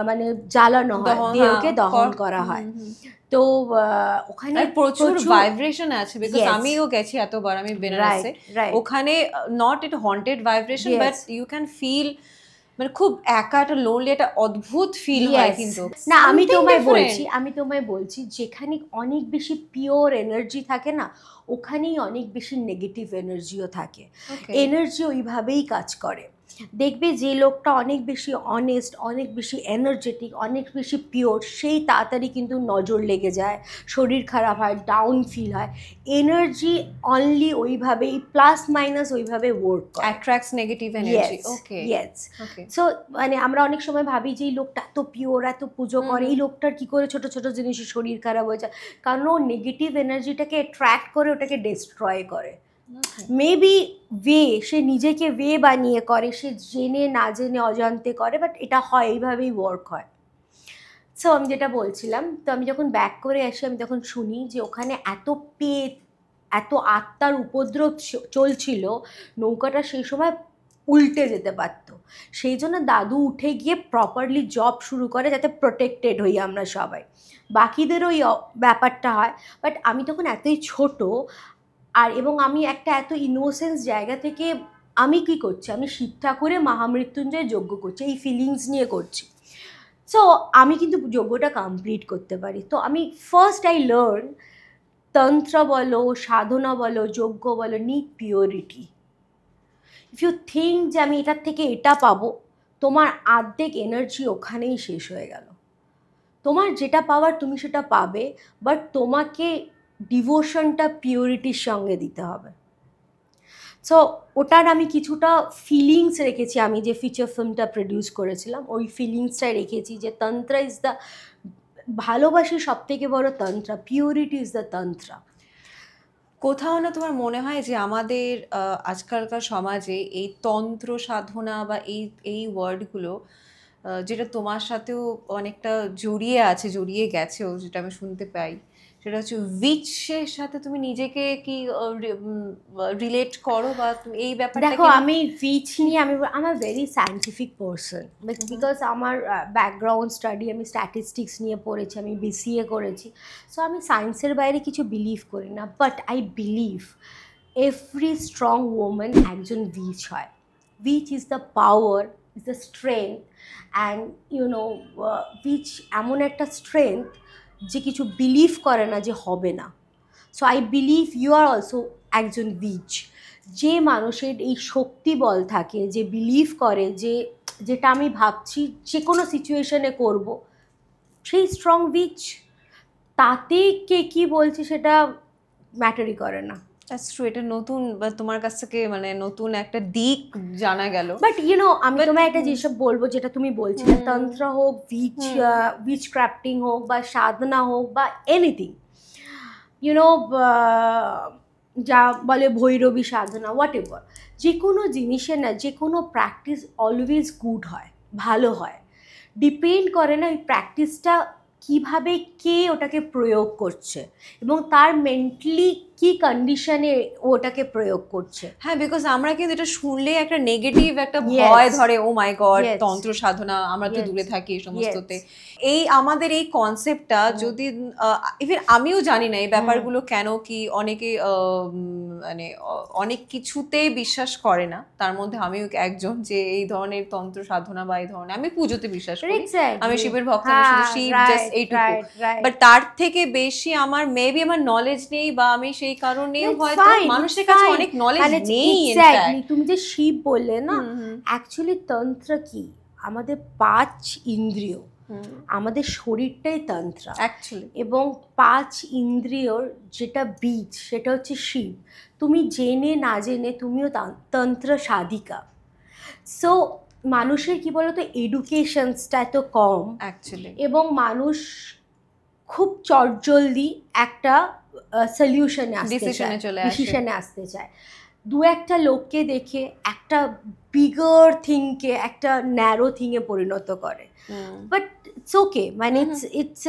S1: মানে জ্বালানো হয়, দেহকে দহন করা হয়। তো ওখানে
S2: প্রচুর ভাইব্রেশন আছে, বিকজ আমিও গেছি এতবার, আমি বেনারসে। ওখানে not it haunted vibration, but you can feel মানে খুব একা একটা লোনলি একটা অদ্ভুত ফিল হয়। কিন্তু
S1: না, আমি তোমায় বলছি যেখানে অনেক বেশি পিওর এনার্জি থাকে না, ওখানেই অনেক বেশি নেগেটিভ এনার্জিও থাকে। এনার্জি ওইভাবেই কাজ করে। দেখবে যে লোকটা অনেক বেশি অনেস্ট, অনেক বেশি এনার্জেটিক, অনেক বেশি পিওর, সেই তাড়াতাড়ি কিন্তু নজর লেগে যায়, শরীর খারাপ হয়, ডাউন ফিল হয়। এনার্জি অনলি ওইভাবেই প্লাস মাইনাস ওইভাবে ওয়ার্ক করে,
S2: অ্যাট্রাক্টস নেগেটিভ এনার্জি। ওকে,
S1: ইয়েস। সো মানে আমরা অনেক সময় ভাবি যে এই লোকটা এত পিওর, এত পুজো করে, এই লোকটার কী করে ছোটো ছোটো জিনিসে শরীর খারাপ হয়ে যায়, কারণ ও নেগেটিভ এনার্জিটাকে অ্যাট্রাক্ট করে, ওটাকে ডিস্ট্রয় করে। মেবি সে নিজেকে বানিয়ে করে, সে জেনে না জেনে অজান্তে করে, বাট এটা হয়, এইভাবেই ওয়ার্ক হয়। সো আমি যেটা বলছিলাম, তো আমি যখন ব্যাক করে আসি, আমি তখন শুনি যে ওখানে এত আত্মার উপদ্রব চলছিল, নৌকাটা সেই সময় উল্টে যেতে পারত। সেই জন্য দাদু উঠে গিয়ে প্রপারলি জব শুরু করে যাতে প্রোটেক্টেড হই আমরা সবাই, বাকিদেরও ওই ব্যাপারটা হয়। বাট আমি তখন এতই ছোট, এবং আমি একটা এত ইনোসেন্স জায়গা থেকে আমি কি করছি, আমি শিব ঠাকুরে মহামৃত্যুঞ্জয় যজ্ঞ করছি, এই ফিলিংস নিয়ে করছি। সো আমি কিন্তু যজ্ঞটা কমপ্লিট করতে পারি। তো আমি ফার্স্ট আই লার্ন তন্ত্র বলো, সাধনা বলো, যজ্ঞ বলো, need purity. If you think যে আমি এটার থেকে এটা পাবো, তোমার অর্ধেক এনার্জি ওখানেই শেষ হয়ে গেল। তোমার যেটা পাওয়ার তুমি সেটা পাবে, বাট তোমাকে ডিভোশনটা পিওরিটির সঙ্গে দিতে হবে। সো ওটার আমি কিছুটা ফিলিংস রেখেছি, আমি যে ফিচার ফিল্মটা প্রডিউস করেছিলাম ওই ফিলিংসটাই রেখেছি যে তন্ত্র ইজ দ্য, ভালোবাসি সব থেকে বড় তন্ত্র, পিওরিটি ইজ দ্য তন্ত্র।
S2: কোথাও না তোমার মনে হয় যে আমাদের আজকালকার সমাজে এই তন্ত্র সাধনা বা এই ওয়ার্ডগুলো যেটা তোমার সাথেও অনেকটা জড়িয়ে গেছেও, যেটা আমি শুনতে পাই, সেটা হচ্ছে উইচের সাথে তুমি নিজেকে কি রিলেট করো, বা তুমি এই ব্যাপারটা?
S1: দেখো, আমি উইচ নিয়ে আমার ভেরি সায়েন্টিফিক পারসন, বিকজ আমার ব্যাকগ্রাউন্ড স্টাডি, আমি স্ট্যাটিস্টিক্স নিয়ে পড়েছি, আমি বিসিএ করেছি। সো আমি সায়েন্সের বাইরে কিছু বিলিভ করি না, but I believe every strong woman একজন উইচ হয়। Which is the power, is the strength, and you know which এমন একটা স্ট্রেংথ যে কিছু বিলিভ করে না যে হবে না। So I believe you are also একজন উইচ। যে মানুষের এই শক্তি বল থাকে, যে বিলিভ করে যে যেটা আমি ভাবছি যে কোনো সিচুয়েশনে করব, সেই স্ট্রং উইচ। তাতে কে কী বলছে সেটা ম্যাটারই করে না।
S2: এটা নতুন, বা তোমার কাছ থেকে মানে নতুন একটা দিক জানা গেল।
S1: বাট আমি তোমায় একটা যেসব বলবো, যেটা তুমি বলছিলে, তন্ত্র হোক, উইচ ক্রাফটিং হোক, বা সাধনা হোক, বা এনিথিং, যা বলে ভৈরবী সাধনা, হোয়াট এভার, যে কোনো জিনিসের না, যে কোনো প্র্যাকটিস অলওয়েজ গুড হয়, ভালো হয়। ডিপেন্ড করে না ওই প্র্যাকটিসটা কীভাবে কে ওটাকে প্রয়োগ করছে এবং তার মেন্টালি কি কন্ডিশনে ওটাকে প্রয়োগ করছে।
S2: হ্যাঁ, বিকজ আমরা কিন্তু এটা শুনলে একটা নেগেটিভ একটা ভয় ধরে, ও মাই গড, তন্ত্র সাধনা, আমরা তো দূরে থাকি এই সমস্ততে। এই আমাদের এই কনসেপ্টটা যদি ইভেন আমিও জানি না এই ব্যাপারগুলো কেন কি অনেকে মানে অনেক কিছুতেই বিশ্বাস করে না, তার মধ্যে আমিও একজন, যে এই ধরনের তন্ত্র সাধনা বা এই ধরনের, আমি পুজোতে বিশ্বাস করি, আমি শিবের ভক্ত, আমি শুধু শিব, জাস্ট এইটুকু। বাট তার থেকে বেশি আমার মেবি আমার নলেজ নেই, বা আমি সেই কারণেও হয়তো মানুষের কাছে অনেক নলেজ নেই।
S1: তুমি যে শিব বললে না, অ্যাকচুয়ালি তন্ত্র কি, আমাদের 5 ইন্দ্রিয়, আমাদের শরীরটাই তন্ত্র অ্যাকচুয়ালি, এবং 5 ইন্দ্রিয়র যেটা বীজ সেটা হচ্ছে শিব। তুমি জেনে না জেনে তুমিও তন্ত্র সাধিকা। সো মানুষের কি বলতো, এডুকেশনসটা এত কম অ্যাকচুয়ালি, এবং মানুষ খুব চটজলদি একটা সলিউশনে ডিসিশনে আসতে চায়। দু একটা লোককে দেখে একটা বিগার থিংকে একটা ন্যারো থিংয়ে পরিণত করে। বাট ইটস ওকে, মানে ইটস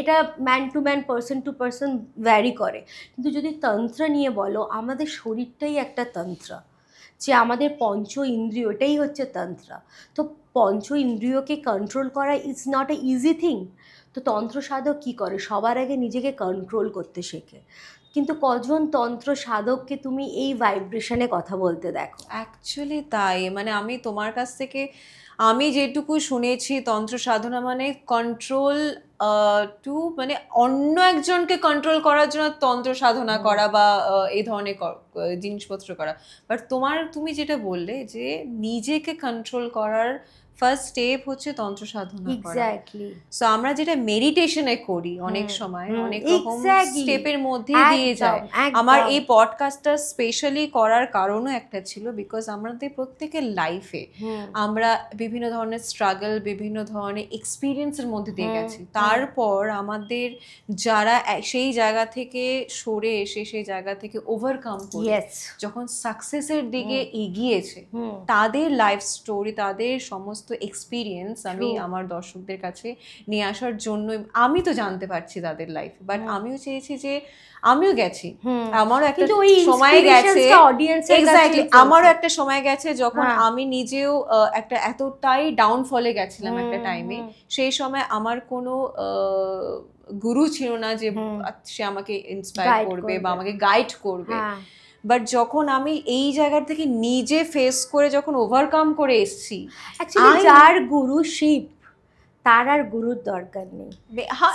S1: এটা man to man, person to person vary করে। কিন্তু যদি তন্ত্র নিয়ে বলো, আমাদের শরীরটাই একটা তন্ত্র, যে আমাদের পঞ্চ ইন্দ্রিয়, এটাই হচ্ছে তন্ত্র। তো পঞ্চ ইন্দ্রিয়কে কন্ট্রোল করা is not a easy thing. তো তন্ত্র সাধক কী করে, সবার আগে নিজেকে কন্ট্রোল করতে শেখে। কিন্তু কজন তন্ত্র সাধককে তুমি এই ভাইব্রেশনে কথা বলতে দেখো?
S2: অ্যাকচুয়ালি তাই, মানে আমি তোমার কাছ থেকে আমি যেটুকু শুনেছি, তন্ত্র সাধনা মানে কন্ট্রোল টু, মানে অন্য একজনকে কন্ট্রোল করার জন্য তন্ত্র সাধনা করা বা এই ধরনের জিনিসপত্র করা। বাট তুমি যেটা বললে যে নিজেকে কন্ট্রোল করার ফার্স্ট স্টেপ হচ্ছে তন্ত্র সাধনা করা।
S1: এক্স্যাক্টলি।
S2: সো আমরা যেটা মেডিটেশনে করি অনেক সময়, অনেক রকম স্টেপের মধ্যে দিয়ে যায়। আমার এই পডকাস্টটা স্পেশালি করার কারণও একটা ছিল, বিকজ আমাদের প্রত্যেকের লাইফে আমরা বিভিন্ন ধরনের স্ট্রাগল, বিভিন্ন ধরনের এক্সপিরিয়েন্সের মধ্যে দিয়ে গেছি। তারপর আমাদের যারা সেই জায়গা থেকে সরে এসে সেই জায়গা থেকে ওভারকাম করে যখন সাকসেসের দিকে এগিয়েছে, তাদের লাইফ স্টোরি, তাদের সমস্ত এক্সপিরিয়েন্স আমি আমার দর্শকদের কাছে নিয়ে আসার জন্য, আমি তো জানতে পারছি তাদের লাইফ, বাট আমিও চেয়েছি যে আমিও গেছি, আমারও একটা সময় গেছে, এক্স্যাক্টলি আমারও একটা সময় গেছে যখন আমি নিজেও একটা এতটাই ডাউনফলে গেছিলাম একটা টাইমে। সেই সময় আমার কোনো গুরু ছিল না যে সে আমাকে ইন্সপায়ার করবে বা আমাকে গাইড করবে। বাট যখন আমি এই জায়গা থেকে নিজে ফেস করে যখন ওভারকাম করে এসেছি,
S1: অ্যাকচুয়ালি যার গুরু শিব, তার আর গুরুর দরকার নেই।
S2: হ্যাঁ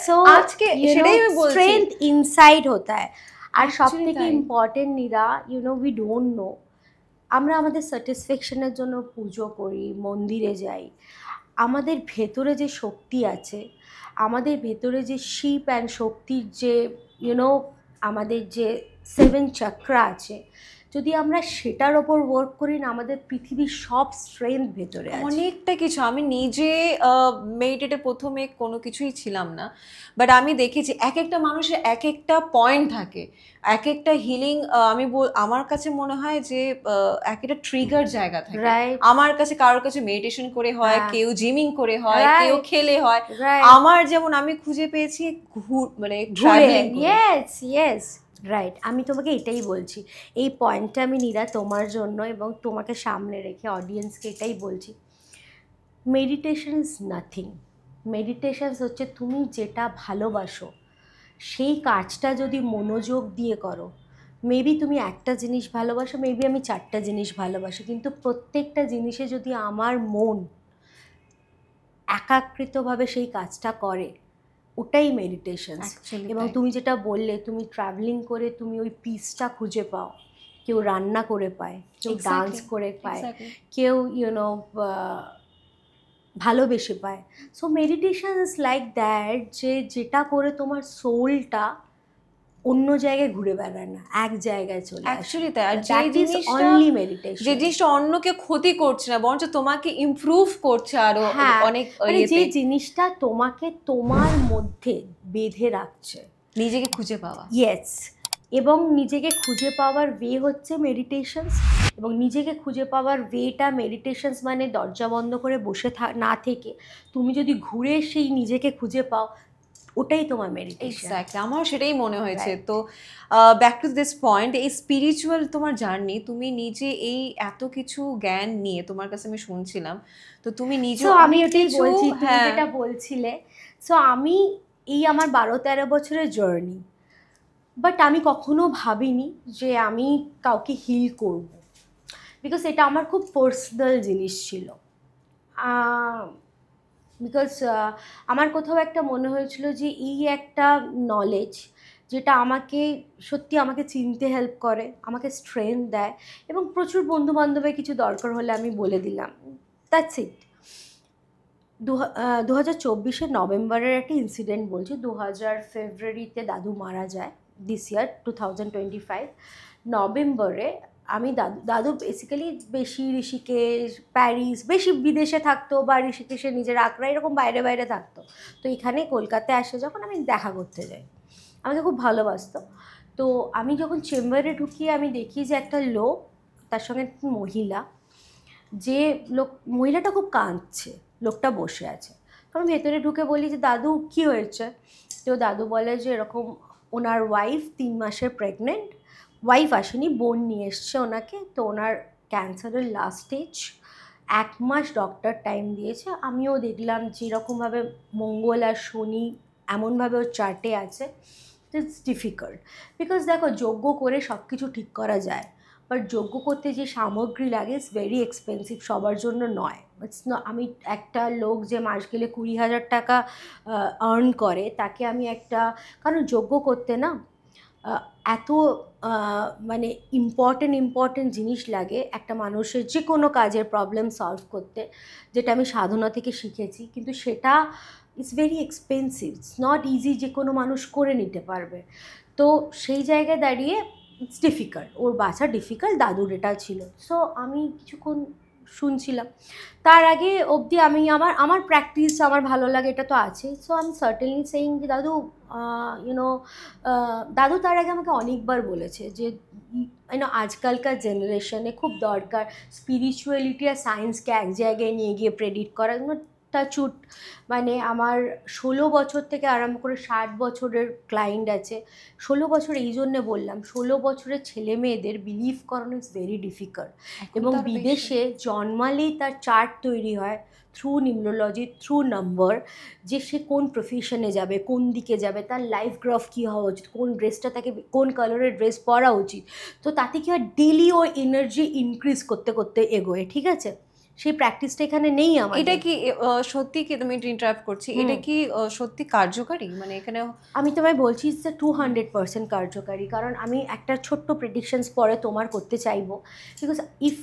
S1: সো
S2: আজকে সেটাই আমি বলছি,
S1: স্ট্রেংথ ইনসাইড হতা है। আর সব
S2: Actually
S1: থেকে
S2: তাই।
S1: Important Neera, we don't know, আমরা আমাদের স্যাটিসফ্যাকশনের জন্য পুজো করি, মন্দিরে যাই, আমাদের ভেতরে যে শক্তি আছে, আমাদের ভেতরে যে শিব অ্যান্ড শক্তির যে আমাদের যে 7 চক্রা আছে, যদি আমরা সেটার ওপর ওয়ার্ক করি না, আমাদের পৃথিবীর সব স্ট্রেংথ ভেতরে আছে।
S2: অনেকটা কিছু। আমি নিজে মেডিটেটে প্রথমে কোনো কিছুই ছিলাম না, বাট আমি দেখেছি এক একটা মানুষের এক একটা পয়েন্ট থাকে, এক একটা হিলিং। আমার কাছে মনে হয় যে এক একটা ট্রিগার জায়গা থাকে। আমার কাছে কারোর কাছে মেডিটেশন করে হয়, কেউ জিমিং করে হয়, কেউ খেলে হয়। আমার যেমন আমি খুঁজে পেয়েছি মানে ট্রাভেলিং।
S1: ইয়েস রাইট, আমি তোমাকে এটাই বলছি, এই পয়েন্টটা আমি নীরা তোমার জন্য এবং তোমাকে সামনে রেখে অডিয়েন্সকে এটাই বলছি, মেডিটেশন ইজ নাথিং। মেডিটেশন হচ্ছে তুমি যেটা ভালোবাসো সেই কাজটা যদি মনোযোগ দিয়ে করো, মেবি তুমি একটা জিনিস ভালোবাসো, মেবি আমি 4টা জিনিস ভালোবাসি, কিন্তু প্রত্যেকটা জিনিসে যদি আমার মন একাকৃতভাবে সেই কাজটা করে, ওটাই মেডিটেশন। এবং তুমি যেটা বললে, তুমি ট্রাভেলিং করে তুমি ওই পিসটা খুঁজে পাও, কেউ রান্না করে পায়, কেউ ডান্স করে পায়, কেউ ভালোবেসে পায়। So meditation is like that, যে যেটা করে তোমার সোলটা অন্য জায়গায় ঘুরে বেড়ায় না, এক জায়গায় চলে
S2: অ্যাকচুয়ালি তাই। আর
S1: মেডিটেশন
S2: যে জিনিসটা অন্যকে ক্ষতি করছে না, বরঞ্চ তোমাকে ইমপ্রুভ করছে আরো অনেক,
S1: যে জিনিসটা তোমাকে তোমার মধ্যে বেঁধে রাখছে,
S2: নিজেকে খুঁজে পাওয়া।
S1: ইয়েস, এবং নিজেকে খুঁজে পাওয়ার ওয়ে হচ্ছে মেডিটেশন। এবং নিজেকে খুঁজে পাওয়ার ওয়েটা মেডিটেশনস মানে দরজা বন্ধ করে বসে না থেকে তুমি যদি ঘুরে সেই নিজেকে খুঁজে পাও, ওটাই তোমার মেডিটেশন।
S2: এক্স্যাক্টলি, আমার সেটাই মনে হয়েছে। তো ব্যাক টু দিস পয়েন্ট, এই স্পিরিচুয়াল তোমার জার্নি, তুমি নিজে এই এত কিছু জ্ঞান নিয়ে, তোমার কাছে আমি শুনছিলাম, তো তুমি নিজে
S1: আমি ওটাই বলছি, তুমি যেটা বলছিলে, সো আমি এই আমার 12-13 বছরের জার্নি, বাট আমি কখনো ভাবিনি যে আমি কাউকে হিল করব, বিকজ এটা আমার খুব পার্সোনাল জিনিস ছিল। বিকজ আমার কোথাও একটা মনে হয়েছিল যে এই একটা নলেজ যেটা আমাকে সত্যি আমাকে চিনতে হেল্প করে, আমাকে স্ট্রেংথ দেয়, এবং প্রচুর বন্ধুবান্ধবের কিছু দরকার হলে আমি বলে দিলাম, দ্যাটস ইট। 2024 নভেম্বরের একটা ইনসিডেন্ট বলছি। 2000 ফেব্রুয়ারিতে দাদু মারা যায়, দিস ইয়ার 2025 নভেম্বরে। আমি দাদু বেসিক্যালি বেশি ঋষিকেশ, প্যারিস, বেশি বিদেশে থাকতো, বা ঋষিকেশে নিজের আকরা এরকম বাইরে বাইরে থাকতো। তো এখানে কলকাতায় আসে যখন, আমি দেখা করতে যাই, আমাকে খুব ভালোবাসতো। তো আমি যখন চেম্বারে ঢুকি, আমি দেখি যে একটা লোক, তার সঙ্গে একটা মহিলা, যে মহিলাটা খুব কাঁদছে, লোকটা বসে আছে। তখন ভেতরে ঢুকে বলি যে দাদু কি হয়েছে? তো দাদু বলে যে এরকম ওনার ওয়াইফ 3 মাসের প্রেগনেন্ট, ওয়াইফ আসেনি, বোন নিয়ে এসছে ওনাকে, তো ওনার ক্যান্সারের লাস্ট স্টেজ, 1 মাস ডক্টর টাইম দিয়েছে। আমিও দেখলাম যেরকমভাবে মঙ্গল আর শনি এমনভাবে ওর চার্টে আছে, ইটস ডিফিকাল্ট। বিকজ দেখো, যজ্ঞ করে সব কিছু ঠিক করা যায়, বাট যজ্ঞ করতে যে সামগ্রী লাগে ইটস ভেরি এক্সপেন্সিভ, সবার জন্য নয়। আমি একটা লোক যে মাস গেলে 20,000 টাকা আর্ন করে, তাকে আমি একটা, কারণ যজ্ঞ করতে না এত মানে ইম্পর্টেন্ট জিনিস লাগে একটা মানুষের যে কোনো কাজের প্রবলেম সলভ করতে, যেটা আমি সাধনা থেকে শিখেছি, কিন্তু সেটা it's very expensive, it's not easy যে কোনো মানুষ করে নিতে পারবে। তো সেই জায়গায় দাঁড়িয়ে ইটস ডিফিকাল্ট, ওর বাঁচা ডিফিকাল্ট, দাদুর এটা ছিল। সো আমি কিছুক্ষণ শুনছিলাম, তার আগে অবধি আমি আমার প্র্যাকটিস, আমার ভালো লাগে, এটা তো আছে। সো আমি সার্টেনলি সেইং যে দাদু দাদু তার আগে আমাকে অনেকবার বলেছে যে আজকালকার জেনারেশনে খুব দরকার স্পিরিচুয়ালিটি আর সায়েন্সকে এক জায়গায় নিয়ে গিয়ে প্রেডিক্ট করা। টাচুট মানে আমার 16 বছর থেকে আরম্ভ করে 60 বছরের ক্লায়েন্ট আছে। 16 বছর এই জন্যে বললাম, 16 বছরের ছেলে মেয়েদের বিলিভ করানো ইজ ভেরি ডিফিকাল্ট। এবং বিদেশে জন্মালেই তার চার্ট তৈরি হয় থ্রু নিউমোলজি, থ্রু নাম্বার, যে সে কোন প্রফেশনে যাবে, কোন দিকে যাবে, তার লাইফ গ্রাফ কী হওয়া উচিত, কোন ড্রেসটা তাকে, কোন কালারের ড্রেস পরা উচিত। তো তাতে কি হয়, ডেলি ও এনার্জি ইনক্রিজ করতে করতে এগোয়, ঠিক আছে। সেই প্র্যাকটিসটা এখানে নেই আমার।
S2: এটা কি সত্যি কি, তুমি ইন্টারাপ্ট করছি, এটা কি সত্যি কার্যকারী? মানে এখানে
S1: আমি তোমায় বলছি যে 200% কার্যকারী, কারণ আমি একটা ছোট্ট প্রেডিকশনস পরে তোমার করতে চাইবো। বিকজ ইফ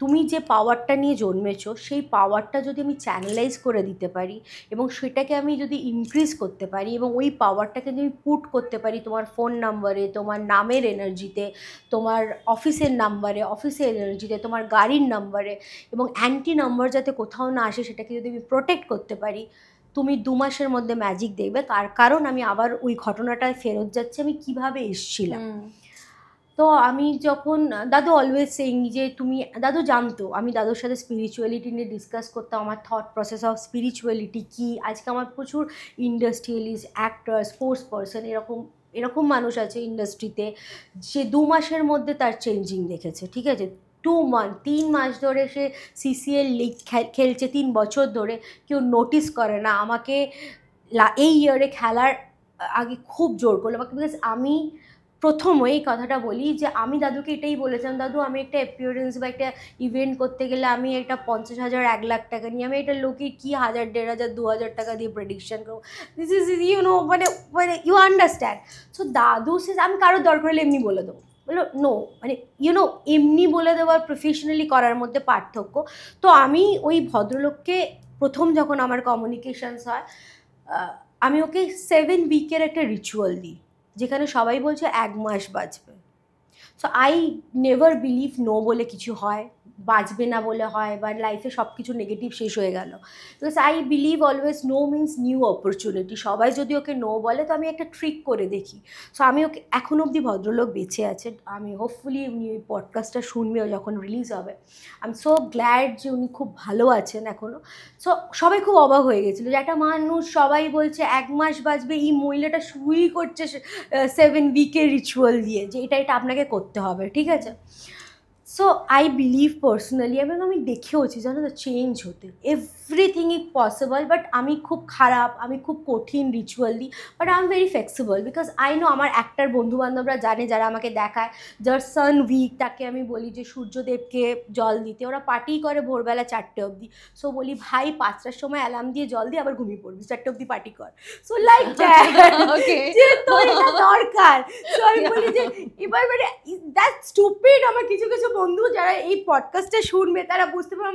S1: তুমি যে পাওয়ারটা নিয়ে জন্মেছো সেই পাওয়ারটা যদি আমি চ্যানেলাইজ করে দিতে পারি এবং সেটাকে আমি যদি ইনক্রিজ করতে পারি এবং ওই পাওয়ারটাকে যদি আমি পুট করতে পারি তোমার ফোন নাম্বারে, তোমার নামের এনার্জিতে, তোমার অফিসের নাম্বারে, অফিসের এনার্জিতে, তোমার গাড়ির নাম্বারে, এবং অ্যান্টি নাম্বার যাতে কোথাও না আসে সেটাকে যদি আমি প্রোটেক্ট করতে পারি, তুমি 2 মাসের মধ্যে ম্যাজিক দেখবে। কারণ আমি আবার ওই ঘটনাটায় ফেরত যাচ্ছি আমি কিভাবে এসেছিলাম। তো আমি যখন দাদু অলওয়েজ সেইং যে তুমি, দাদু জানতো আমি দাদুর সাথে স্পিরিচুয়ালিটি নিয়ে ডিসকাস করতাম, আমার থট প্রসেস অফ স্পিরিচুয়ালিটি কী। আজকে আমার প্রচুর ইন্ডাস্ট্রিয়ালিস্ট, অ্যাক্টর, স্পোর্টস পার্সন এরকম মানুষ আছে ইন্ডাস্ট্রিতে যে 2 মাসের মধ্যে তার চেঞ্জিং দেখেছে, ঠিক আছে। 2 মান্থ, 3 মাস ধরে সে CCL লিগ খেলছে, 3 বছর ধরে, কেউ নোটিস করে না আমাকে। এই ইয়ারে খেলার আগে খুব জোর করলো আমাকে, বিকজ আমি প্রথম এই কথাটা বলি যে আমি দাদুকে এটাই বলেছিলাম, দাদু আমি একটা অ্যাপিয়ারেন্স বা একটা ইভেন্ট করতে গেলে আমি একটা 50,000 1 লাখ টাকা নিয়ে আমি এটা লোকের কি 1000 1500 2000 টাকা দিয়ে প্রেডিকশন করবো। দিস ইজ মানে ইউ আন্ডারস্ট্যান্ড। সো দাদু সে আমি কারোর দরকার হলে এমনি বলে দেবো, বললো নো, মানে এমনি বলে দেওয়ার প্রফেশনালি করার মধ্যে পার্থক্য। তো আমি ওই ভদ্রলোককে প্রথম যখন আমার কমিউনিকেশনস হয়, আমি ওকে 7 উইকের একটা রিচুয়াল দিই যেখানে সবাই বলছে 1 মাস বাঁচবে। So I never believe no বলে কিছু হয়, বাঁচবে না বলে হয়, বা লাইফে সব কিছু নেগেটিভ শেষ হয়ে গেল। Because I believe always no means new opportunity. সবাই যদি ওকে নো বলে তো আমি একটা ট্রিক করে দেখি। সো আমি ওকে, এখন অবধি ভদ্রলোক বেঁচে আছে, আমি হোপফুলি উনি ওই পডকাস্টটা শুনবেও যখন রিলিজ হবে। আই এম সো গ্ল্যাড যে উনি খুব ভালো আছেন এখনও। সো সবাই খুব অবাক হয়ে গেছিলো যে একটা মানুষ সবাই বলছে 1 মাস বাঁচবে, এই মহিলাটা শুরুই করছে 7 উইকের রিচুয়াল দিয়ে যে এটা আপনাকে করতে হবে, ঠিক আছে। সো আই বিলিভ পার্সোনালি, এবং আমি দেখেওছি জানো তো চেঞ্জ হতে, এভরিথিং ইজ পসিবল। বাট আমি খুব খারাপ, আমি খুব কঠিন রিচুয়াল দিই, but I am very flexible. Because I know আমার একটার বন্ধুবান্ধবরা জানে যারা আমাকে দেখায়, যার সান উইক, তাকে আমি বলি যে সূর্যদেবকে জল দিতে। ওরা পার্টি করে ভোরবেলা 4টে অবধি। সো বলি ভাই 5টার সময় অ্যালার্ম দিয়ে জল দিয়ে আবার ঘুমিয়ে পড়বি, 4টে অবধি পার্টি কর। সো লাইক দ্যাট, যে তোর এটা দরকার। সো আমি বলি যে এবার মানে দ্যাট স্টুপিড। আমার কিছু কিছু বন্ধু যারা এই পডকাস্টে শুনবে তারা বুঝতে পারে,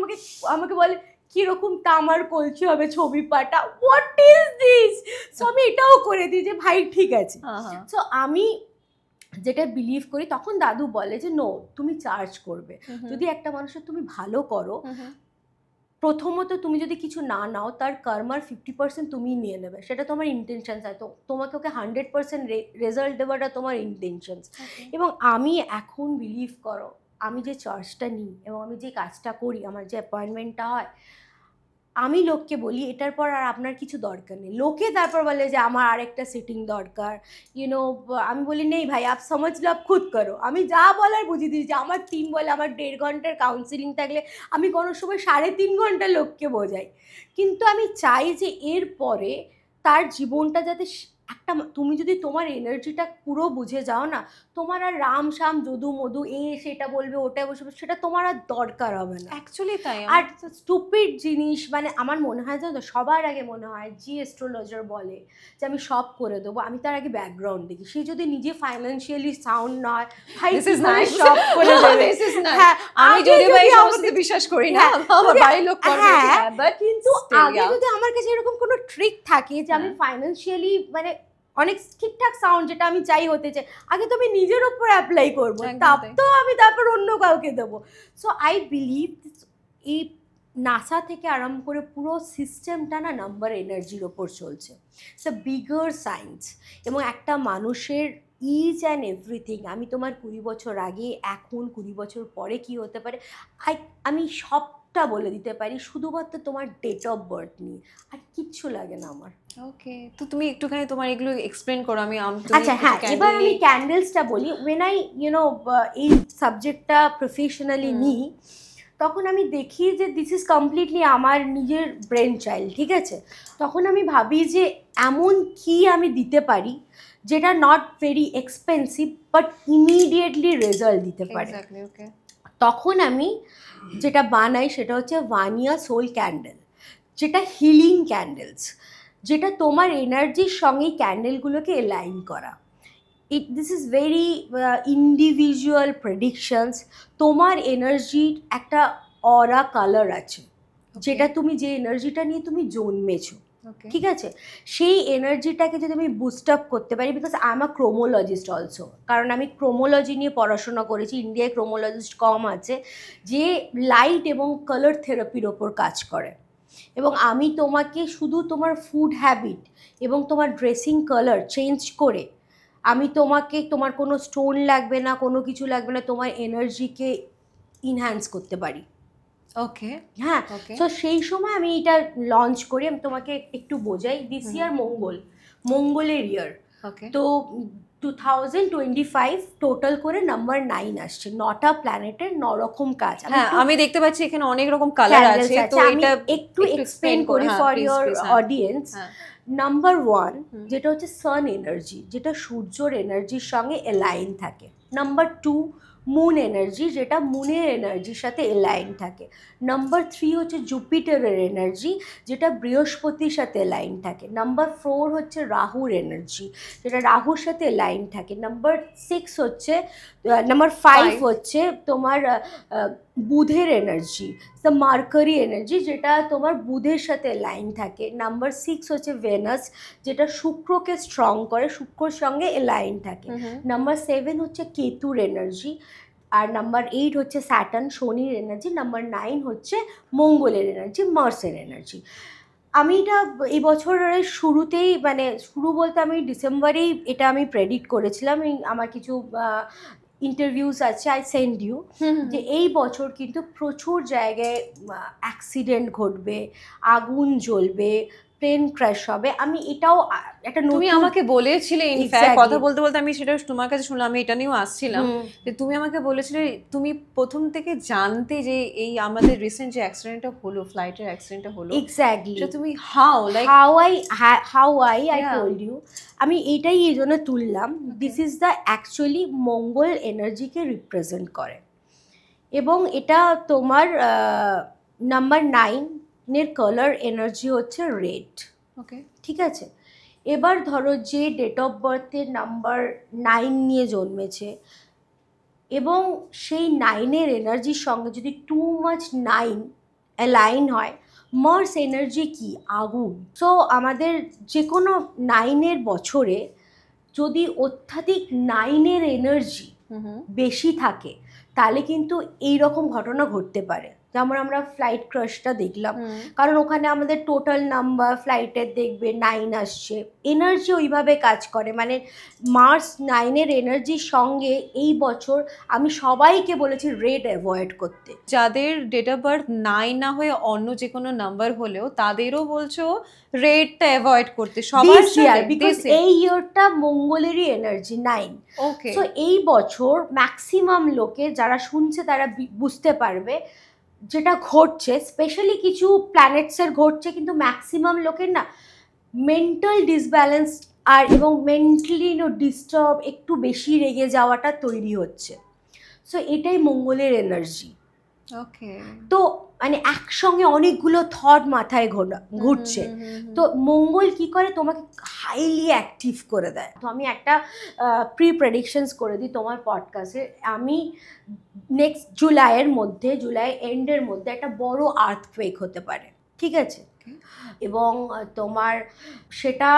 S1: আমাকে বলে কীরকম তামার কলছি হবে ছবি পাটা, হোয়াট ইজ দিস। সো আমি এটাও করে দিই যে ভাই ঠিক আছে। সো আমি যেটা বিলিভ করি, তখন দাদু বলে যে নো, তুমি চার্জ করবে। যদি একটা মানুষের তুমি ভালো করো, প্রথমত তুমি যদি কিছু না নাও তার কর্মার 50% তুমি নিয়ে নেবে, সেটা তোমার ইন্টেনশনস হয়। তো তোমাকে ওকে 100% রেজাল্ট দেওয়াটা তোমার ইন্টেনশনস। এবং আমি এখন বিলিভ করো, আমি যে চার্জটা নিই এবং আমি যে কাজটা করি, আমার যে অ্যাপয়েন্টমেন্টটা হয়, আমি লোককে বলি এটার পর আর আপনার কিছু দরকার নেই। লোকে তারপর বলে যে আমার আরেকটা সিটিং দরকার, আমি বলি নেই ভাই, আপ সমঝ লো, আপ খুদ করো। আমি যা বলার বুঝিয়ে দিই যে আমার টিম বলে আমার 1.5 ঘন্টার কাউন্সিলিং থাকলে আমি কোনো সময় 3.5 ঘন্টা লোককে বোঝাই। কিন্তু আমি চাই যে এর পরে তার জীবনটা যাতে একটা, তুমি যদি তোমার এনার্জিটা পুরো বুঝে যাও না, তোমার আর রাম শাম যদু মধু সেটা বলবে ওটা বসে, সেটা তোমার আর দরকার হবে না অ্যাকচুয়ালি। তাই আর স্টুপিড জিনিস, মানে আমার মনে হয় জানো, সবার আগে মনে হয় যে অ্যাস্ট্রোলজার বলে যে আমি সব করে দেবো, আমি তার আগে ব্যাকগ্রাউন্ড দেখি। সে যদি নিজে ফাইন্যান্সিয়ালি সাউন্ড নয়, ভাই সব করে দেবে। হ্যাঁ, আমি যদি বিশ্বাস করি না, আমার বাড়ির লোক করবে, কিন্তু আগে যদি আমার কাছে এরকম কোনো ট্রিক থাকে যে আমি ফাইন্যান্সিয়ালি মানে অনেক ঠিকঠাক সাউন্ড যেটা আমি চাই হতে চাই, আগে তো আমি নিজের উপর অ্যাপ্লাই করবো, তারপর অন্য কাউকে দেবো। সো আই বিলিভ এই নাসা থেকে আরম্ভ করে পুরো সিস্টেমটা না নাম্বার এনার্জির ওপর চলছে। It's a bigger science. এবং একটা মানুষের ইচ অ্যান্ড এভরিথিং, আমি তোমার 20 বছর আগে, এখন 20 বছর পরে কি হতে পারে, আমি সবটা বলে দিতে পারি, শুধুমাত্র তোমার ডেট অফ বার্থ নিয়ে, আর কিচ্ছু লাগে না আমার। ওকে, তো তুমি একটুখানি তোমার এগুলো এক্সপ্লেন করো। আচ্ছা হ্যাঁ, এবার আমি ক্যান্ডেলসটা বলি। ওয়েন আই এই সাবজেক্টটা প্রফেশনালি নিই, তখন আমি দেখি যে দিস ইজ কমপ্লিটলি আমার নিজের ব্রেন চাইল্ড, ঠিক আছে। তখন আমি ভাবি যে এমন কি আমি দিতে পারি যেটা not very expensive but immediately result দিতে পারে। তখন আমি যেটা বানাই সেটা হচ্ছে ভানিয়া সোল ক্যান্ডেল, যেটা হিলিং ক্যান্ডেলস, যেটা তোমার এনার্জির সঙ্গে ক্যান্ডেলগুলোকে এলাইন করা। This is very individual predictions. তোমার এনার্জির একটা অরা কালার আছে, যেটা তুমি যে এনার্জিটা নিয়ে তুমি জন্মেছো, ঠিক আছে, সেই এনার্জিটাকে যদি আমি বুস্ট আপ করতে পারি, because I am a chromologist also, কারণ আমি ক্রোমোলজি নিয়ে পড়াশোনা করেছি, ইন্ডিয়ায় ক্রোমোলজিস্ট কম আছে যে লাইট এবং কালার থেরাপির ওপর কাজ করে। এবং আমি তোমাকে শুধু তোমার ফুড হ্যাবিট এবং তোমার ড্রেসিং কালার চেঞ্জ করে আমি তোমাকে, তোমার কোনো স্টোন লাগবে না, কোনো কিছু লাগবে না, তোমার এনার্জিকে ইনহ্যান্স করতে পারি।
S2: ওকে,
S1: হ্যাঁ, তো সেই সময় আমি এটা লঞ্চ করি। আমি তোমাকে একটু বোঝাই। দিস ইয়ার মঙ্গলের ইয়ার, তো 2025 টোটাল করে নাম্বার 9 আসছে, 9টা প্ল্যানেটের 9 রকম কাজ।
S2: হ্যাঁ, আমি দেখতে পাচ্ছি এখানে অনেক রকম কালার আছে, তো এটা
S1: একটু এক্সপ্লেন করি ফর ইওর অডিয়েন্স। নাম্বার 1 যেটা হচ্ছে সান এনার্জি, যেটা সূর্যর এনার্জির সঙ্গে এলাইন থাকে। নাম্বার 2 মুন এনার্জি, যেটা মুনের এনার্জির সাথে এলাইন থাকে। নাম্বার 3 হচ্ছে জুপিটারের এনার্জি, যেটা বৃহস্পতির সাথে এলাইন থাকে। নাম্বার 4 হচ্ছে রাহুর এনার্জি, যেটা রাহুর সাথে এলাইন থাকে। নাম্বার 5 হচ্ছে তোমার বুধের এনার্জি, দ্য মার্কারি এনার্জি, যেটা তোমার বুধের সাথে লাইন থাকে। নাম্বার 6 হচ্ছে ভেনাস, যেটা শুক্রকে স্ট্রং করে, শুক্রর সঙ্গে এলাইন থাকে। নাম্বার 7 হচ্ছে কেতুর এনার্জি, আর নাম্বার 8 হচ্ছে স্যাটার্ন, শনির এনার্জি। নাম্বার 9 হচ্ছে মঙ্গলের এনার্জি, মার্সের এনার্জি। আমি এটা এই বছরের শুরুতেই, মানে শুরু বলতে আমি ডিসেম্বরেই এটা আমি প্রেডিক্ট করেছিলাম। আমার কিছু ইন্টারভিউস আছে, আই সেন্ড ইউ, যে এই বছর কিন্তু প্রচুর জায়গায় অ্যাক্সিডেন্ট ঘটবে, আগুন জ্বলবে, প্লেন ক্র্যাশ হবে। আমি এটাও একটা
S2: তুমি আমাকে বলেছিলে, ইনফ্যাক্ট কথা বলতে বলতে আমি সেটা তোমার কাছে শুনলাম, আমি এটা নিয়েও আসছিলাম, যে তুমি আমাকে বলেছিলে তুমি প্রথম থেকে জানতে যে এই আমাদের রিসেন্ট যে অ্যাক্সিডেন্টটা হলো, ফ্লাইটের অ্যাক্সিডেন্টটা হলো,
S1: এক্স্যাক্টলি
S2: তুমি হাউ
S1: আই টোল্ড ইউ, আমি এইটাই এই জন্য তুললাম। This is the actually Mangal এনার্জিকে রিপ্রেজেন্ট করে, এবং এটা তোমার নাম্বার 9 কালার এনার্জি হচ্ছে রেড।
S2: ওকে,
S1: ঠিক আছে। এবার ধরো যে ডেট অফ বার্থের নাম্বার 9 নিয়ে জন্মেছে এবং সেই 9-এর এনার্জির সঙ্গে যদি টু মাচ 9 অ্যালাইন হয়, মার্স এনার্জি কি? আগুন। সো আমাদের যে কোনো 9-এর বছরে যদি অত্যাধিক 9-এর এনার্জি বেশি থাকে, তাহলে কিন্তু এই রকম ঘটনা ঘটতে পারে। যেমন আমরা ফ্লাইট ক্র্যাশটা দেখলাম, কারণ ওখানে আমাদের টোটাল নাম্বার ফ্লাইটের দেখবে 9 আসছে, এনার্জি ওইভাবে কাজ করে। মানে মার্স 9-এর এনার্জির সঙ্গে এই বছর আমি সবাইকে বলেছি রেড অ্যাভয়েড করতে।
S2: যাদের ডেট অফ বার্থ 9 না হয়ে অন্য যে কোনো নাম্বার হলেও তাদেরও বলছো রেডটা অ্যাভয়েড করতে সবার সাথে,
S1: বিকজ এই ইয়ারটা মঙ্গলেরই এনার্জি 9।
S2: ওকে,
S1: সো এই বছর ম্যাক্সিমাম লোকে যারা শুনছে তারা বুঝতে পারবে যেটা ঘটছে, স্পেশালি কিছু প্ল্যানেটসের ঘটছে, কিন্তু ম্যাক্সিমাম লোকের না মেন্টাল ডিসব্যালেন্স আর এবং মেন্টালি ডিস্টার্ব, একটু বেশি রেগে যাওয়াটা তৈরি হচ্ছে। সো এটাই মঙ্গলের এনার্জি।
S2: ওকে,
S1: তো মানে একসঙ্গে অনেকগুলো থট মাথায় ঘুরছে। তো মঙ্গল কি করে? তোমাকে হাইলি অ্যাক্টিভ করে দেয়। তো আমি একটা প্রি প্রেডিকশনস করে দিই তোমার পডকাস্টে। আমি নেক্সট জুলাই এন্ডের মধ্যে একটা বড় আর্থকুয়েক হতে পারে, ঠিক আছে, এবং তোমার সেটা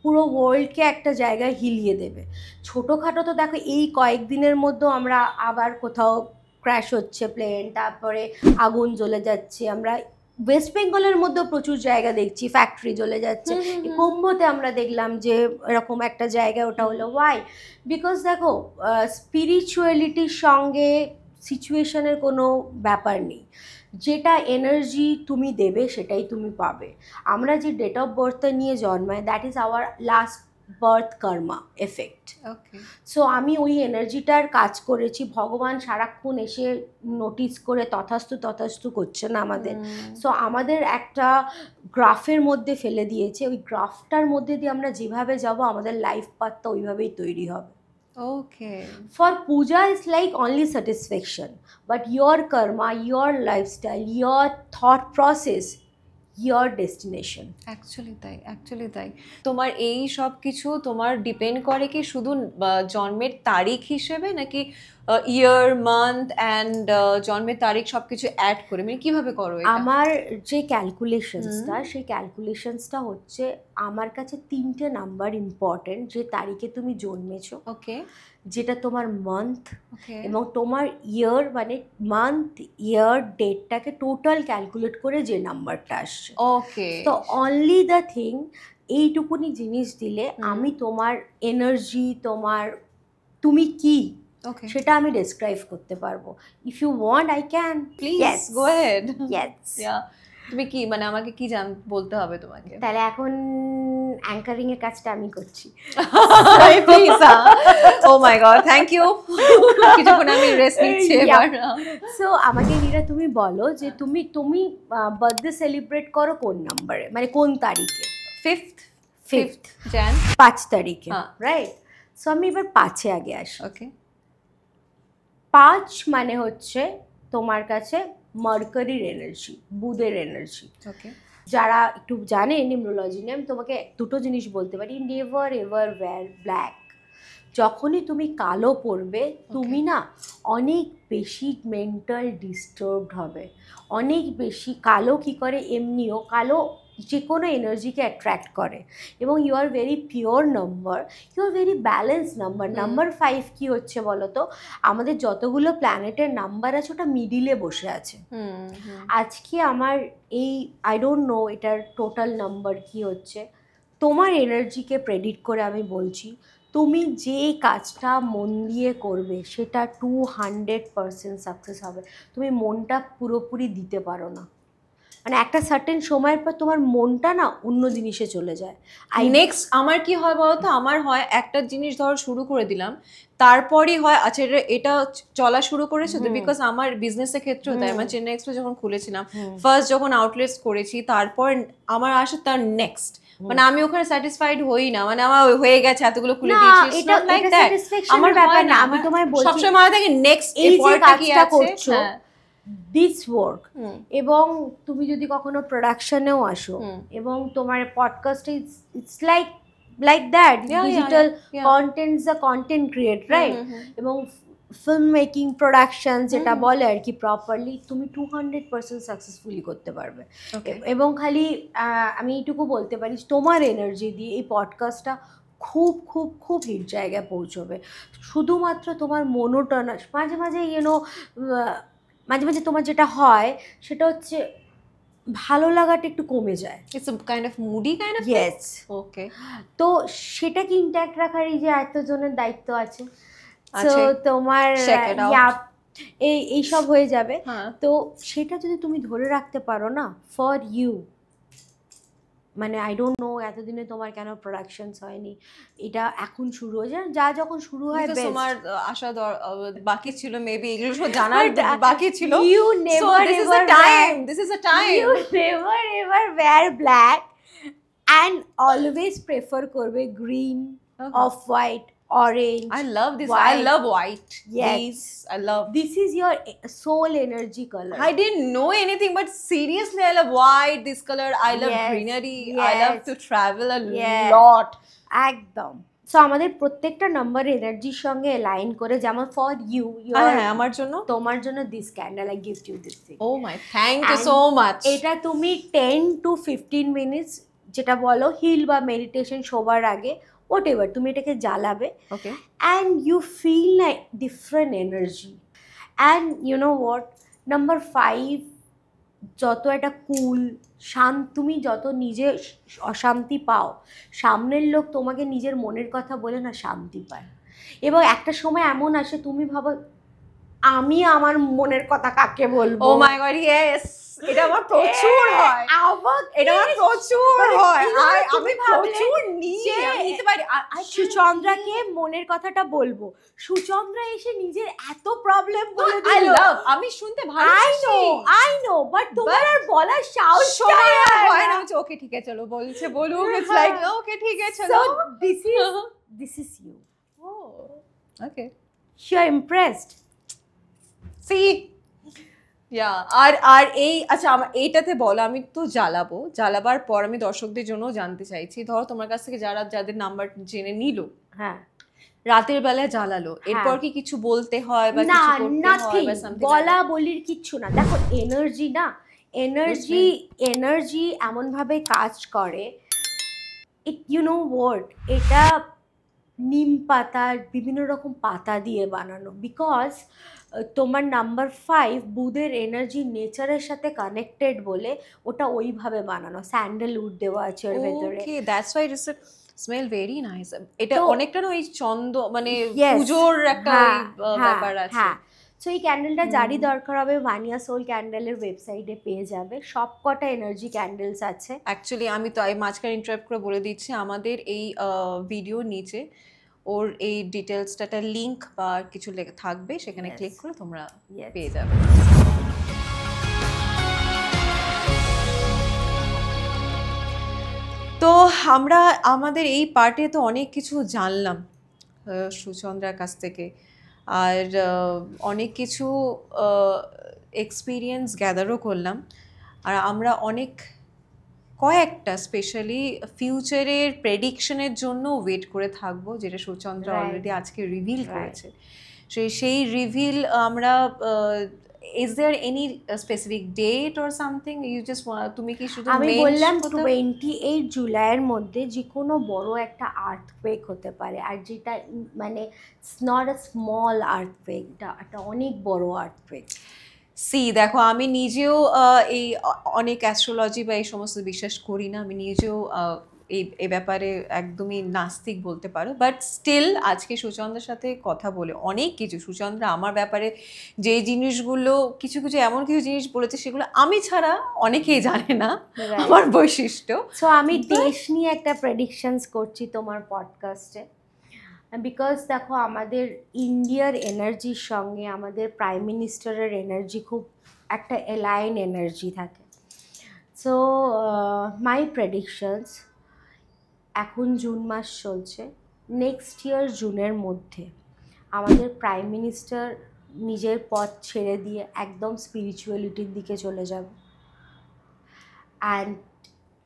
S1: পুরো ওয়ার্ল্ডকে একটা জায়গায় হিলিয়ে দেবে। ছোটোখাটো তো দেখো এই কয়েকদিনের মধ্যেও আমরা আবার কোথাও ক্র্যাশ হচ্ছে প্লেন, তারপরে আগুন জ্বলে যাচ্ছে। আমরা ওয়েস্ট বেঙ্গলের মধ্যেও প্রচুর জায়গা দেখছি ফ্যাক্টরি জ্বলে যাচ্ছে। কুম্ভতে আমরা দেখলাম যে এরকম একটা জায়গায়, ওটা হলো ওয়াই? বিকজ দেখো স্পিরিচুয়ালিটির সঙ্গে সিচুয়েশনের কোনো ব্যাপার নেই। যেটা এনার্জি তুমি দেবে সেটাই তুমি পাবে। আমরা যে ডেট অফ বার্থটা নিয়ে জন্মায়, that is our last birth Karma effect. So আমি ওই এনার্জিটার কাজ করেছি। ভগবান সারাক্ষণ এসে নোটিস করে তথাস্তু করছে না আমাদের। সো আমাদের একটা গ্রাফের মধ্যে ফেলে দিয়েছে, ওই গ্রাফটার মধ্যে দিয়ে আমরা যেভাবে যাব আমাদের লাইফ পাথটা ওইভাবেই তৈরি হবে।
S2: Okay.
S1: For puja it's like only satisfaction, but your karma, your lifestyle, your thought process, your destination.
S2: Actually তাই তোমার এই সব কিছু তোমার ডিপেন্ড করে কি শুধু জন্মের তারিখ হিসেবে, নাকি ইয়ার, মান্থ অ্যান্ড জন্মের তারিখ সবকিছু অ্যাড করে, মানে কিভাবে করো এটা?
S1: আমার যে ক্যালকুলেশনসটা, সেই ক্যালকুলেশনসটা হচ্ছে আমার কাছে 3টে নাম্বার ইম্পর্টেন্ট, যে তারিখে তুমি জন্মেছো,
S2: ওকে,
S1: যেটা তোমার মান্থ
S2: ওকে,
S1: এবং তোমার ইয়ার, মানে মান্থ ইয়ার ডেটটাকে টোটাল ক্যালকুলেট করে যে নাম্বারটা আসছে।
S2: ওকে,
S1: তো অনলি দ্য থিং, এইটুকুনি জিনিস দিলে আমি তোমার এনার্জি, তোমার তুমি কি,
S2: ওকে,
S1: সেটা আমি ডেসক্রাইব করতে পারবো। If you want I can,
S2: please go ahead.
S1: Yes.
S2: তুমি কি মানে আমাকে কি বলতে হবে তোমাকে?
S1: তাহলে এখন অ্যাঙ্কারিং এর কাজটা আমি করছি।
S2: Please. Oh my god, thank you. কিছুক্ষণ আমি রেস্ট নিচ্ছি এবার।
S1: সো আমাকে নীরা তুমি বলো যে তুমি তুমি বার্থডে সেলিব্রেট করো কোন নাম্বারে, মানে কোন তারিখে?
S2: 5th Jan,
S1: 5 তারিখে, রাইট? সো আমি এবার 5-এ আগে আসি।
S2: ওকে।
S1: 5 মানে হচ্ছে তোমার কাছে মার্কারির এনার্জি, বুধের এনার্জি।
S2: ওকে।
S1: যারা একটু জানে নিউমরোলজি নিয়ে, আমি তোমাকে দুটো জিনিস বলতে পারি। Never ever wear black. যখনই তুমি কালো পরবে, তুমি না অনেক বেশি মেন্টাল ডিস্টার্বড হবে, অনেক বেশি। কালো কি করে, এমনিও কালো যে কোনো এনার্জিকে অ্যাট্রাক্ট করে, এবং you are very pure number, you are very balance number. Number 5 কি হচ্ছে বলো তো, আমাদের যতগুলো প্ল্যানেটের নাম্বার আছে ওটা মিডিলে বসে আছে। আজকে আমার এই আই ডোন্ট নো এটার টোটাল নাম্বার কি হচ্ছে, তোমার এনার্জিকে প্রেডিক্ট করে আমি বলছি, তুমি যে কাজটা মন দিয়ে করবে সেটা 200% সাকসেস হবে। তুমি মনটা পুরোপুরি দিতে পারো না, মানে একটা সার্টেন সময়ের পর তোমার মনটা না অন্য জিনিসে চলে যায়।
S2: নেক্সট আমার কি হয় বলতো, আমার হয় একটা জিনিস ধর শুরু করে দিলাম, তারপরই হয় আচ্ছা এটা চলা শুরু করেছে তো, বিকজ আমার বিজনেসের ক্ষেত্রেও তাই। আমার চেন্নাই এক্সপ্রেস যখন খুলেছিলাম, ফার্স্ট যখন আউটলেটস করেছি, তারপর আমার আসে তার নেক্সট, মানে আমি ওখানে স্যাটিসফাইড হই না, মানে আমার হয়ে গেছে এতগুলো খুলে দিয়েছি,
S1: এটা লাইক দ্যাট। আমার ব্যাপার না, আমি তোমায় বলছি
S2: সবসময় মাথায় থাকে নেক্সট
S1: এই যে
S2: পরেরটা কি
S1: কাজটা
S2: আছে,
S1: করছো, দিস ওয়ার্ক। এবং তুমি যদি কখনো প্রোডাকশনেও আসো, এবং তোমার podcast it's like that, digital content is a content create, right? এবং ফিল্ম মেকিং, প্রোডাকশন যেটা বলে আর কি প্রপারলি, তুমি 200% সাকসেসফুলি করতে পারবে। এবং খালি আমি এইটুকু বলতে পারি, তোমার এনার্জি দিয়ে এই পডকাস্টটা খুব খুব খুব হিট জায়গায় পৌঁছবে। শুধুমাত্র তোমার মোনোটোনাস, মাঝে মাঝে মাঝে মাঝে তোমার যেটা হয় সেটা হচ্ছে ভালো লাগাটা একটু কমে যায়,
S2: it's a kind of moody kind of.
S1: Yes.
S2: Okay.
S1: তো সেটাকে ইনট্যাক্ট রাখার এই যে এতজনের দায়িত্ব আছে, তো তোমার এইসব হয়ে যাবে। তো সেটা যদি তুমি ধরে রাখতে পারো না, ফর ইউ, মানে আই ডোন্ট নো এতদিনে তোমার কেন প্রোডাকশনস হয়নি, এটা এখন শুরু হয়ে যায়, যা যখন শুরু হয়
S2: তোমার আশা বাকি ছিল, মেবি এগুলো সব জানার বাকি ছিল।
S1: You never ever time, this is a time, you never ever wear black and always prefer করবে green, off white, orange.
S2: I love this. White. I love white.
S1: Yes.
S2: These, I love.
S1: This is your soul energy color.
S2: I didn't know anything, but seriously, I love white. This color. I love greenery. I love to travel a lot.
S1: একদম। So আমাদের প্রত্যেকটা number এনার্জির সঙ্গে line করে, যেমন for you,
S2: আমার জন্য,
S1: তোমার জন্য this candle, I gift you this thing.
S2: Oh my, thank you so much.
S1: এটা তুমি 10 to 15 minutes যেটা বলো হিল বা মেডিটেশন শোবার আগে, whatever, তুমি এটাকে জ্বালাবে,
S2: okay,
S1: and you feel like different energy. And you know what, number 5, যত একটা কুল তুমি যত নিজে অশান্তি পাও, সামনের লোক তোমাকে নিজের মনের কথা বলে না শান্তি পায়। এবং একটা সময় এমন আসে তুমি ভাবো আমি আমার মনের কথা কাকে বলবো।
S2: Oh my god, yes, এটা আমার প্রচুর হয়, এটা আমার প্রচুর হয়। আমি প্রচুর নিতে পারি।
S1: সুচন্দ্রাকে মনের কথাটা বলবো, সুচন্দ্রা এসে নিজের এত প্রবলেম বলে দিল।
S2: আমি শুনতে ভালোবাসি,
S1: আই নো, বাট তোমার আর বলার সাহস
S2: হয় না। ওকে ঠিক আছে, চলো বলছে বলুক, ইটস লাইক ওকে ঠিক আছে, চলো।
S1: So this is you.
S2: Oh, okay,
S1: you are impressed?
S2: See yeah, আর এই আচ্ছা আমার এইটাতে বলো, আমি তো জ্বালাবার পর আমি দর্শকদের জন্য জানতে চাইছি, ধরো তোমার কাছ থেকে যাদের নাম্বার জেনে নিল,
S1: হ্যাঁ,
S2: রাতের বেলায় জ্বালালো, এরপর কি কিছু বলতে হয় বা
S1: না,
S2: কিছু করতে হয়
S1: নাথিং,
S2: বা সামথিং?
S1: বলা বলির কিচ্ছু না। দেখো এনার্জি না, এনার্জি এমন ভাবে কাজ করে, ইট ইউ নো ওয়ার্ড, এটা নিম পাতার বিভিন্ন রকম পাতা দিয়ে বানানো, বিকজ তোমার নাম্বার 5 বুধের এনার্জি নেচারের সাথে কানেক্টেড বলে ওটা ওইভাবে বানানো, স্যান্ডেলউড দেওয়া আছে ওর ভেতরে।
S2: Okay, that's why it's smell very nice. এটা
S1: তো
S2: অনেকটা না ওই মানে
S1: Yes,
S2: পুজোর একটা ওই ব্যাপার আছে।
S1: হ্যাঁ। সো এই ক্যান্ডেলটা যারই দরকার হবে ভানিয়া সোল ক্যান্ডেলের ওয়েবসাইটে পেয়ে যাবে, সব কটা এনার্জি ক্যান্ডেলস আছে।
S2: অ্যাকচুয়ালি আমি তো এই মাঝখানে ইন্টারাপ্ট করে বলে দিচ্ছি, আমাদের এই ভিডিওর নিচে ওর এই ডিটেলসটা লিংক বা কিছু থাকবে, সেখানে ক্লিক করে তোমরা পেয়ে যাবে। তো আমরা আমাদের এই পার্টে তো অনেক কিছু জানলাম সুচন্দ্রার কাছ থেকে, আর অনেক কিছু এক্সপিরিয়েন্স গ্যাদারও করলাম, আর আমরা কয়েকটা স্পেশালি ফিউচারের প্রেডিকশনের জন্য ওয়েট করে থাকবো, যেটা সুচন্দ্রা অলরেডি আজকে রিভিল করেছে। সেই রিভিল আমরা is there any specific date or something you just তুমি কি শুধু
S1: আমি বললাম 28 জুলাইয়ের মধ্যে যে কোনো বড় একটা আর্থকুয়েক হতে পারে, আর যেটা মানে it's not a small earthquake, এটা অনেক বড় আর্থকুয়েক।
S2: দেখো আমি নিজেও এই অনেক অ্যাস্ট্রোলজি বা এই সমস্ত বিশ্বাস করি না, আমি নিজেও এই ব্যাপারে একদমই নাস্তিক বলতে পারো, বাট স্টিল আজকে সুচন্দ্রার সাথে কথা বলে অনেক কিছু, সুচন্দ্রা আমার ব্যাপারে যে জিনিসগুলো কিছু এমন কিছু জিনিস বলেছে সেগুলো আমি ছাড়া অনেকেই জানে না আমার বৈশিষ্ট্য।
S1: সো আমি দেশ নিয়ে একটা প্রেডিকশনস করছি তোমার পডকাস্টে, বিকজ দেখো আমাদের ইন্ডিয়ার এনার্জির সঙ্গে আমাদের প্রাইম মিনিস্টারের এনার্জি খুব একটা অ্যালাইন এনার্জি থাকে। সো মাই প্রেডিকশনস, এখন জুন মাস চলছে, নেক্সট ইয়ার জুনের মধ্যে আমাদের প্রাইম মিনিস্টার নিজের পথ ছেড়ে দিয়ে একদম স্পিরিচুয়ালিটির দিকে চলে যাবে, অ্যান্ড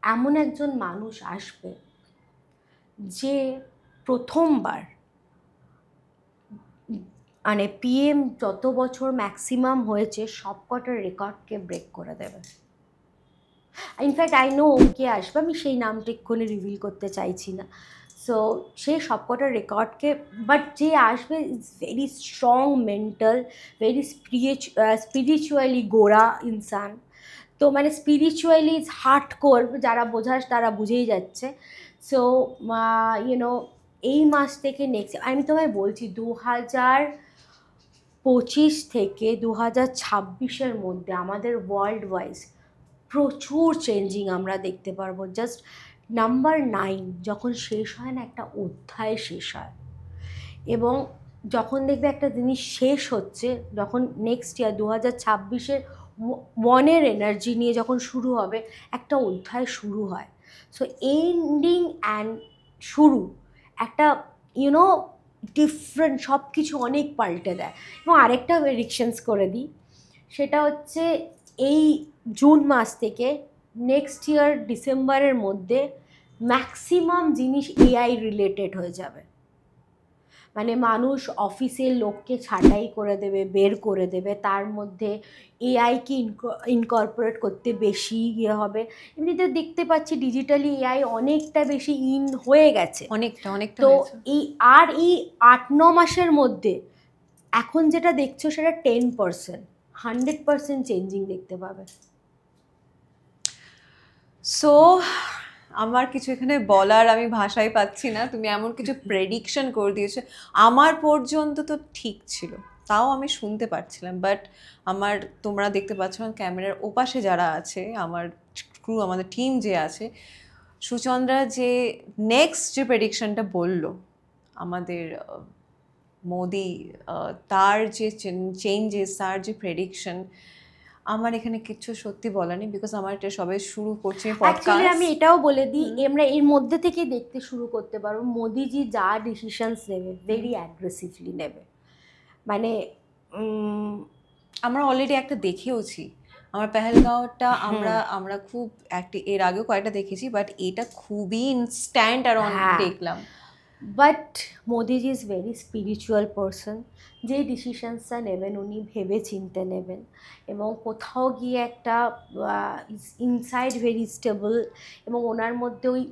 S1: এমন একজন মানুষ আসবে যে প্রথমবার মানে পিএম যত বছর ম্যাক্সিমাম হয়েছে সব কটার রেকর্ডকে ব্রেক করে দেবে। ইনফ্যাক্ট আই নো ওকে আসবে, আমি সেই নামটা এক্ষুনি রিভিল করতে চাইছি না। সো সে সবকটা রেকর্ডকে, বাট যে আসবে is very strong mental, very spiritually গোড়া ইনসান। তো মানে স্পিরিচুয়ালি ইজ হার্ডকোর, যারা বোঝাস তারা বুঝেই যাচ্ছে। সো ইউনো এই মাস থেকে নেক্সট আমি তোমায় বলছি 2025 থেকে 2026-এর মধ্যে আমাদের ওয়ার্ল্ড ওয়াইজ প্রচুর চেঞ্জিং আমরা দেখতে পারবো। জাস্ট নাম্বার 9 যখন শেষ হয় না, একটা অধ্যায় শেষ হয়, এবং যখন দেখবে একটা জিনিস শেষ হচ্ছে, যখন নেক্সট ইয়ার 2026-এর 1-এর এনার্জি নিয়ে যখন শুরু হবে, একটা অধ্যায় শুরু হয়। সো এন্ডিং অ্যান্ড শুরু একটা ইউনো ডিফারেন্ট, সব কিছু অনেক পাল্টে দেয়। এবং আরেকটা প্রেডিকশনস করে দিই, সেটা হচ্ছে এই জুন মাস থেকে নেক্সট ইয়ার ডিসেম্বরের মধ্যে ম্যাক্সিমাম জিনিস এআই রিলেটেড হয়ে যাবে। মানে মানুষ অফিসের লোককে ছাঁটাই করে দেবে, বের করে দেবে, তার মধ্যে এআইকে ইনকর্পোরেট করতে বেশি ইয়ে হবে। এমনিতে দেখতে পাচ্ছি ডিজিটালি এআই অনেকটা বেশি হয়ে গেছে,
S2: অনেকটা।
S1: তো এই 8-9 মাসের মধ্যে এখন যেটা দেখছো সেটা 10%, 100% চেঞ্জিং দেখতে পাবে।
S2: সো আমার কিছু এখানে বলার আমি ভাষাই পাচ্ছি না, তুমি এমন কিছু প্রেডিকশন করে দিয়েছো, আমার পর্যন্ত তো ঠিক ছিল, তাও আমি শুনতে পারছিলাম, বাট তোমরা দেখতে পাচ্ছ ক্যামেরার ওপাশে যারা আছে, আমার ক্রু, আমাদের টিম যে আছে, সুচন্দ্রা যে নেক্সট যে প্রেডিকশনটা বললো আমাদের মোদি, তার যে চেঞ্জেস, তার যে প্রেডিকশন, আমার এখানে কিছু সত্যি বলার নেই, বিকজ আমার এটা সবে শুরু করছে
S1: অ্যাকচুয়ালি আমি এটাও বলে দিই, আমরা এর মধ্যে থেকে দেখতে শুরু করতে পারবো মোদিজি যা ডিসিশনস নেবে ভেরি অ্যাগ্রেসিভলি নেবে, মানে
S2: আমরা অলরেডি একটা দেখেওছি, আমার পেহেলগাঁওটা আমরা খুব এর আগেও কয়েকটা দেখেছি, বাট এটা খুবই ইনস্ট্যান্ট আর দেখলাম।
S1: But Modiji is very spiritual person, যে ডিসিশনসটা নেবেন উনি ভেবে চিনতে নেবেন, এবং কোথাও গিয়ে একটা ইনসাইড ভেরি স্টেবল, এবং ওনার মধ্যে ওই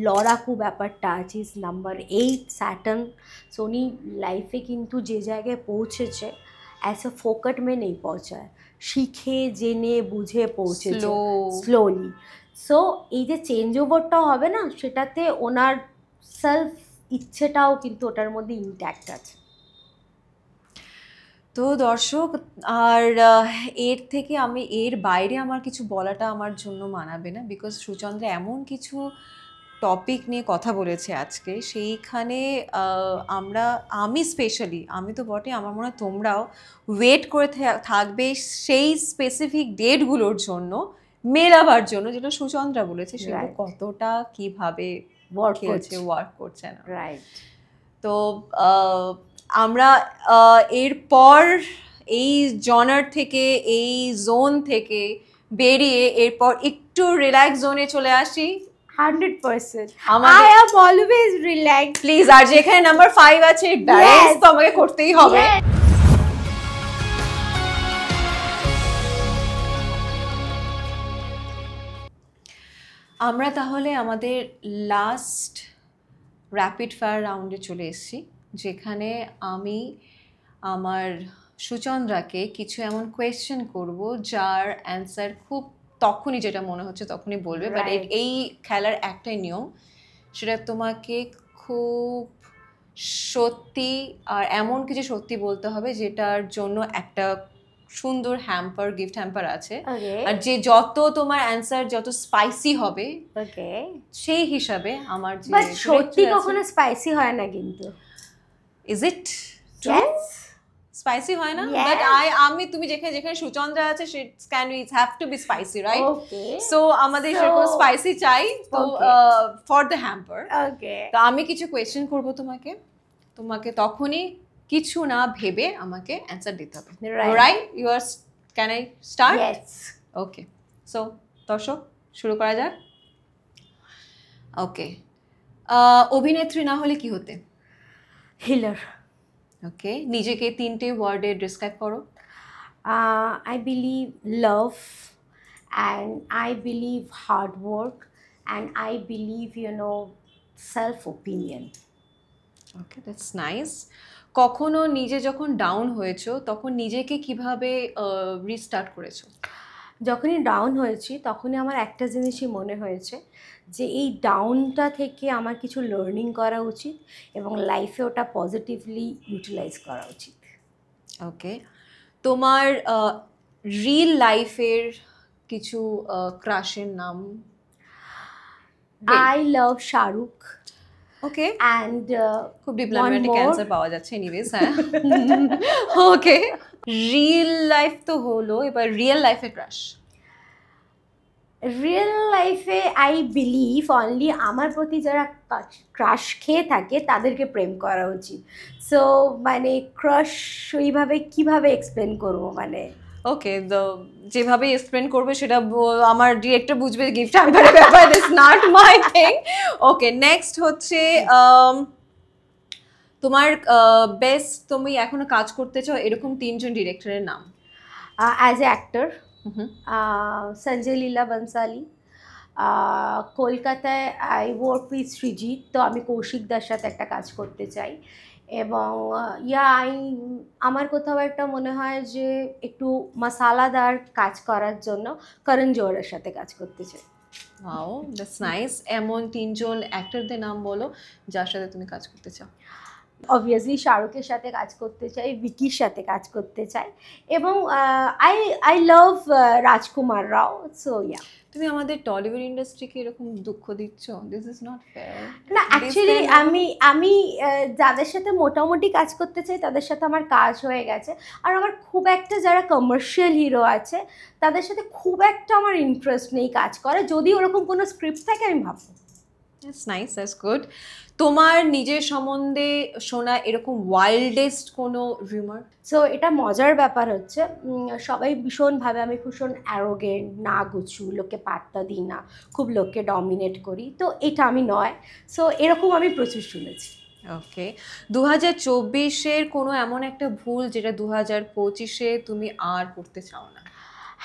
S1: লড়াকু ব্যাপারটা আছে। ইজ নাম্বার 8 স্যাটার্ন, সো উনি লাইফে কিন্তু যে জায়গায় পৌঁছেছে অ্যাজ এ ফোকাট মে নেই পৌঁছায়, শিখে জেনে বুঝে পৌঁছেছে স্লোলি। সো এই যে চেঞ্জ ওভারটাও হবে না, সেটাতে ওনার সেলফ ইচ্ছেটাও কিন্তু ওটার মধ্যে ইনট্যাক্ট আছে।
S2: তো দর্শক, আর এর থেকে এর বাইরে আমার কিছু বলাটা আমার জন্য মানাবে না, বিকজ সুচন্দ্রা এমন কিছু টপিক নিয়ে কথা বলেছে আজকে, সেইখানে আমি স্পেশালি, আমি তো বটে, আমার মনে হয় তোমরাও ওয়েট করে থাকবে সেই স্পেসিফিক ডেটগুলোর জন্য, মেলাবার জন্য, যেটা সুচন্দ্রা বলেছে সেগুলো কতটা কিভাবে ওয়ার্ক করছে না।
S1: রাইট।
S2: তো আমরা এরপর এই জনার থেকে, এই জোন থেকে বেরিয়ে এরপর একটু রিল্যাক্স জোনে চলে আসি।
S1: 100% I am always relaxed.
S2: Please, আর যেখানে নাম্বার 5 আছে ব্যালেন্স তো আমাকে করতেই হবে। আমরা তাহলে আমাদের লাস্ট র্যাপিড ফায়ার রাউন্ডে চলে এসেছি, যেখানে আমি আমার সুচন্দ্রাকে কিছু এমন কোয়েশ্চেন করব যার অ্যান্সার খুব তখনই যেটা মনে হচ্ছে তখনই বলবে, বাট এই খেলার একটাই নিয়ম, সেটা তোমাকে খুব সত্যি আর এমন কিছু সত্যি বলতে হবে যেটার জন্য একটা সুন্দর গিফট হ্যাম্পার আছে, আর যে যত তোমার অ্যান্সার যত স্পাইসি হবে সেই হিসাবে আমার যে
S1: সত্যি কখনো স্পাইসি হয় না, কিন্তু
S2: ইজ ইট স্পাইসি হয় না? বাট তুমি যেখানে সুচন্দ্রা আছে it's have to be spicy, right? So আমাদের সেরকম স্পাইসি চাই, তো ফর দ্য হ্যাম্পার। তো আমি কিছু কোয়েশ্চেন করব তোমাকে তখনই কিছু না ভেবে আমাকে অ্যান্সার দিতে হবে, right? Can I start? Okay, so দর্শক শুরু করা যাক। ওকে, অভিনেত্রী না হলে কি হতে?
S1: হিলার।
S2: ওকে, নিজেকে 3টে ওয়ার্ডে ডিসক্রাইব করো।
S1: I believe love, and I believe hard work, and I believe self opinion.
S2: Okay, that's nice. কখনো নিজে যখন ডাউন হয়েছো তখন নিজেকে কিভাবে রিস্টার্ট করেছো?
S1: যখনই ডাউন হয়েছি তখনই আমার একটা জিনিসই মনে হয়েছে যে এই ডাউনটা থেকে আমার কিছু লার্নিং করা উচিত এবং লাইফে ওটা পজিটিভলি ইউটিলাইজ করা উচিত।
S2: ওকে, তোমার রিয়েল লাইফের কিছু ক্রাশের নাম?
S1: I love Shahrukh.
S2: Okay,
S1: and
S2: খুব ডিপ্লোম্যাটিক অ্যান্সার পাওয়া যাচ্ছে, এনিওয়েজ। হ্যাঁ, ওকে, রিয়েল লাইফ তো হলো, এবার রিয়েল লাইফে ক্রাশ।
S1: রিয়েল লাইফে আই বিলিভ অনলি আমার প্রতি যারা ক্রাশ খেয়ে থাকে তাদেরকে প্রেম করা উচিত। সো মানে ক্রাশ ওইভাবে কীভাবে এক্সপ্লেন করবো, মানে
S2: ওকে, তো যেভাবে এক্সপ্লেন করবে সেটা আমার ডিরেক্টর বুঝবে, গিফট হ্যাম্পারের ব্যাপার, this not my thing. Okay, next হচ্ছে তোমার বেস্ট, তুমি এখনো কাজ করতে চাও এরকম 3জন ডিরেক্টরের নাম।
S1: As a actor Sanjay Leela Bhansali, কলকাতায় আই ওয়ার্ক উইথ সৃজিত, তো আমি কৌশিক দার সাথে একটা কাজ করতে চাই, এবং আমার কোথাও একটা মনে হয় যে একটু মশালাদার কাজ করার জন্য করণ জোহরের সাথে কাজ করতে চাই।
S2: Wow, that's nice. এমন 3জন অ্যাক্টরদের নাম বলো যার সাথে তুমি কাজ করতে চাও।
S1: অবভিয়াসলি শাহরুখের সাথে কাজ করতে চাই, ভিকির সাথে কাজ করতে চাই, এবং I love Rajkumar Rao. So yeah.
S2: তুমি আমাদের টলিউড ইন্ডাস্ট্রিকে এরকম দুঃখ দিচ্ছ, দিস ইজ নট ফেয়ার।
S1: না অ্যাকচুয়ালি আমি যাদের সাথে মোটামুটি কাজ করতে চাই তাদের সাথে আমার কাজ হয়ে গেছে, আর আমার খুব একটা যারা কমার্শিয়াল হিরো আছে তাদের সাথে খুব একটা আমার ইন্টারেস্ট নেই কাজ করে। যদি ওরকম কোনো স্ক্রিপ্ট থাকে আমি ভাববো।
S2: That's nice, that's good. তোমার নিজের সম্বন্ধে শোনা এরকম ওয়াইল্ডেস্ট কোনো রিউমার?
S1: সো এটা মজার ব্যাপার হচ্ছে, সবাই ভীষণভাবে আমি ভীষণ অ্যারোগেন্ট, না গুছু, লোককে পাত্তা দিই না, খুব লোককে ডমিনেট করি, তো এটা আমি নয়। সো এরকম আমি প্রচুর শুনেছি।
S2: ওকে, 2024-এর কোনো এমন একটা ভুল যেটা 2025-এ তুমি আর করতে চাও না?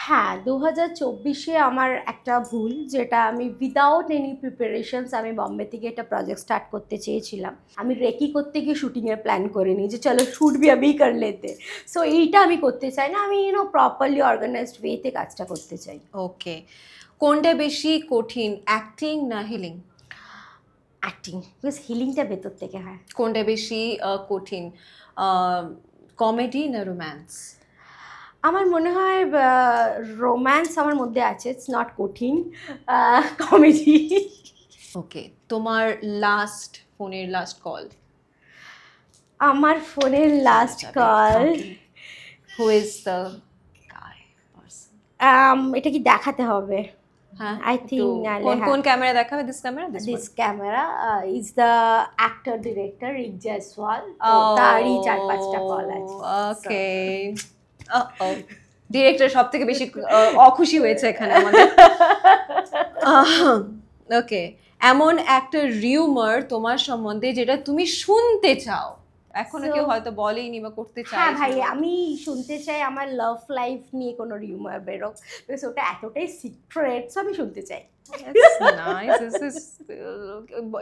S1: হ্যাঁ, 2024-এ আমার একটা ভুল, যেটা আমি উইদাউট এনি প্রিপারেশনস আমি বম্বে থেকে একটা প্রজেক্ট স্টার্ট করতে চেয়েছিলাম। আমি রেকি করতে গিয়ে শুটিংয়ের প্ল্যান করে নিই যে চলো শ্যুট ভি আভি কর লেতে। সো এইটা আমি করতে চাই না, আমি প্রপারলি অর্গানাইজড ওয়েতে কাজটা করতে চাই।
S2: ওকে, কোনটা বেশি কঠিন, অ্যাক্টিং না হিলিং?
S1: অ্যাক্টিং, বিকজ হিলিংটা ভেতর থেকে হয়।
S2: কোনটা বেশি কঠিন, কমেডি না রোম্যান্স?
S1: আমার মনে হয় রোম্যান্স আমার মধ্যে আছে, ইটস নট কঠিন, কমেডি।
S2: ওকে, তোমার ফোনের লাস্ট কল?
S1: আমার ফোনের last call,
S2: who is the guy person?
S1: এটা কি দেখাতে হবে?
S2: হ্যাঁ,
S1: আই থিঙ্ক
S2: কোন ক্যামেরা দেখাবে? This camera?
S1: This camera is the actor director Rik Jaiswal, তারই 4-5টা কল আছে।
S2: ওকে, ডিরেক্টর সব থেকে বেশি অখুশি হয়েছে এখানে আমাদের। ওকে, এমন একটা রিউমার তোমার সম্বন্ধে যেটা তুমি শুনতে চাও, এখনো কেউ হয়তো বলেনি বা করতে চায়?
S1: হ্যাঁ ভাই, আমি শুনতে চাই আমার লাভ লাইফ নিয়ে কোনো রিউমার বেরোক, বিকজ ওটা এতটাই সিক্রেট, আমি শুনতে চাই।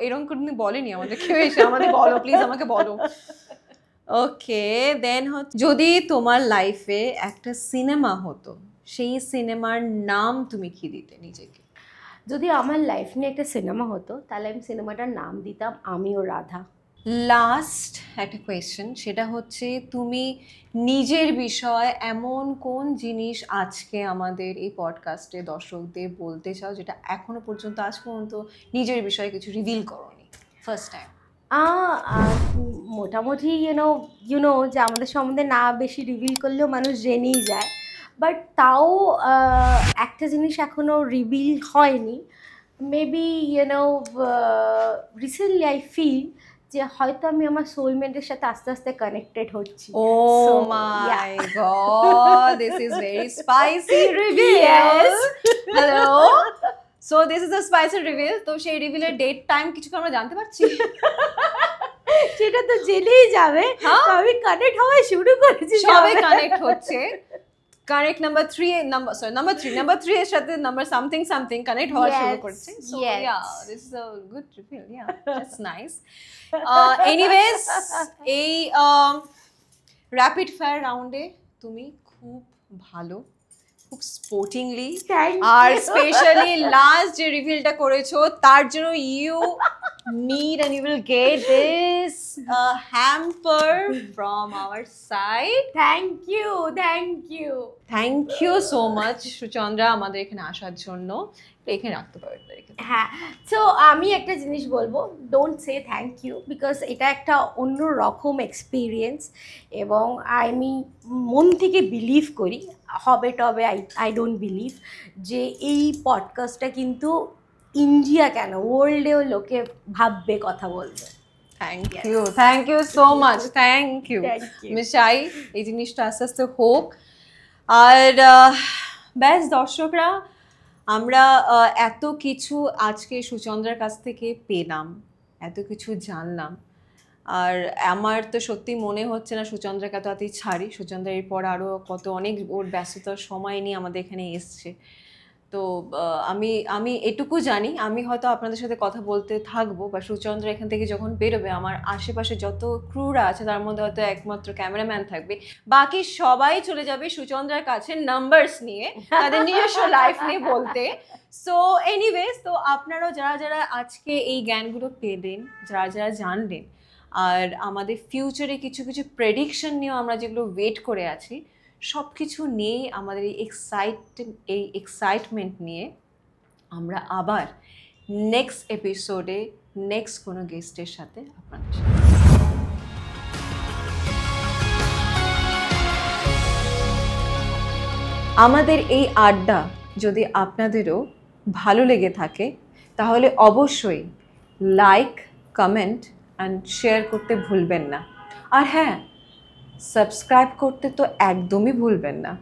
S2: এরকম কোনো বলেনি আমাদের কেউ এসে, আমাদের বলো প্লিজ, আমাকে বলো। ওকে, দেন যদি তোমার লাইফে একটা সিনেমা হতো, সেই সিনেমার নাম তুমি কি দিতে নিজেকে?
S1: যদি আমার লাইফ নিয়ে একটা সিনেমা হতো তাহলে আমি সিনেমাটার নাম দিতাম আমি ও রাধা।
S2: লাস্ট একটা কোয়েশ্চেন, সেটা হচ্ছে তুমি নিজের বিষয় এমন কোন জিনিস আজকে আমাদের এই পডকাস্টে দর্শকদের বলতে চাও যেটা এখনো পর্যন্ত আজ পর্যন্ত নিজের বিষয়ে কিছু রিভিল করোনি ফার্স্ট টাইম?
S1: মোটামুটি ইউনো যে আমাদের সম্বন্ধে না বেশি রিভিল করলেও মানুষ জেনেই যায়, বাট তাও একটা জিনিস এখনও রিভিল হয়নি। মেবি রিসেন্টলি আই ফিল যে হয়তো আমি আমার সোলমেটের সাথে আস্তে আস্তে কানেক্টেড হচ্ছি।
S2: Oh my god, this is very spicy reveal. Hello, so this is a spicy reveal. তো সেই রিভিলের ডেট টাইম কিছু আমরা জানতে পারছি?
S1: সেটা তো জেনেই যাবে, আমি কানেক্ট হওয়া শুরু করেছি,
S2: সবে কানেক্ট হচ্ছে। কানেক্ট নাম্বার 3 এর সাথে নাম্বার সামথিং কানেক্ট হওয়া শুরু করছে। So yeah, this is a good reveal, yeah, that's nice. Anyways, এই র্যাপিড ফায়ার রাউন্ডে তুমি খুব ভালো, খুব স্পোর্টিংলি, আর স্পেশালি লাস্ট যে রিভিলটা করেছো তার জন্য you need and you will get this hamper from our side. Thank you so much Suchandra আমাদের এখানে আসার জন্য। এখানে রাখতে পারো।
S1: হ্যাঁ, সো আমি একটা জিনিস বলবো, don't say thank you, because এটা একটা অন্য রকম এক্সপিরিয়েন্স, এবং আমি মন থেকে বিলিভ করি হবে, তবে আই ডোন্ট বিলিভ যে এই পডকাস্টটা কিন্তু ইন্ডিয়া কেন ওয়ার্ল্ডেও লোকে ভাববে, কথা বলবে।
S2: Thank you so much, thank you Mishai. এই জিনিসটা আস্তে আস্তে হোক। আর ব্যাস দর্শকরা, আমরা এত কিছু আজকে সুচন্দ্রার কাছ থেকে পেলাম, এত কিছু জানলাম, আর আমার তো সত্যি মনে হচ্ছে না সুচন্দ্রাকে এতই ছাড়ি। সুচন্দ্রা এরপর আরও অনেক ওর ব্যস্ততার সময় নিয়ে আমাদের এখানে এসছে। তো আমি এটুকু জানি, আমি হয়তো আপনাদের সাথে কথা বলতে থাকবো, বা সুচন্দ্রা এখান থেকে যখন বেরোবে আমার আশেপাশে যত ক্রুরা আছে তার মধ্যে হয়তো একমাত্র ক্যামেরাম্যান থাকবে, বাকি সবাই চলে যাবে সুচন্দ্রার কাছে নাম্বারস নিয়ে, তাদের নিজস্ব লাইফ নিয়ে বলতে। সো এনিওয়েজ, তো আপনারাও যারা যারা আজকে এই জ্ঞানগুলো পেলেন, যারা যারা জানলেন, আর আমাদের ফিউচারে কিছু কিছু প্রেডিকশন নিয়েও আমরা যেগুলো ওয়েট করে আছি, সব কিছু নিয়েই আমাদের এই এক্সাইটমেন্ট নিয়ে আমরা আবার নেক্সট এপিসোডে নেক্সট কোনো গেস্টের সাথে আপনাদের সাথে। আমাদের এই আড্ডা যদি আপনাদেরও ভালো লেগে থাকে তাহলে অবশ্যই লাইক, কমেন্ট অ্যান্ড শেয়ার করতে ভুলবেন না। আর হ্যাঁ, সাবস্ক্রাইব করতে তো একদমই ভুলবেন না।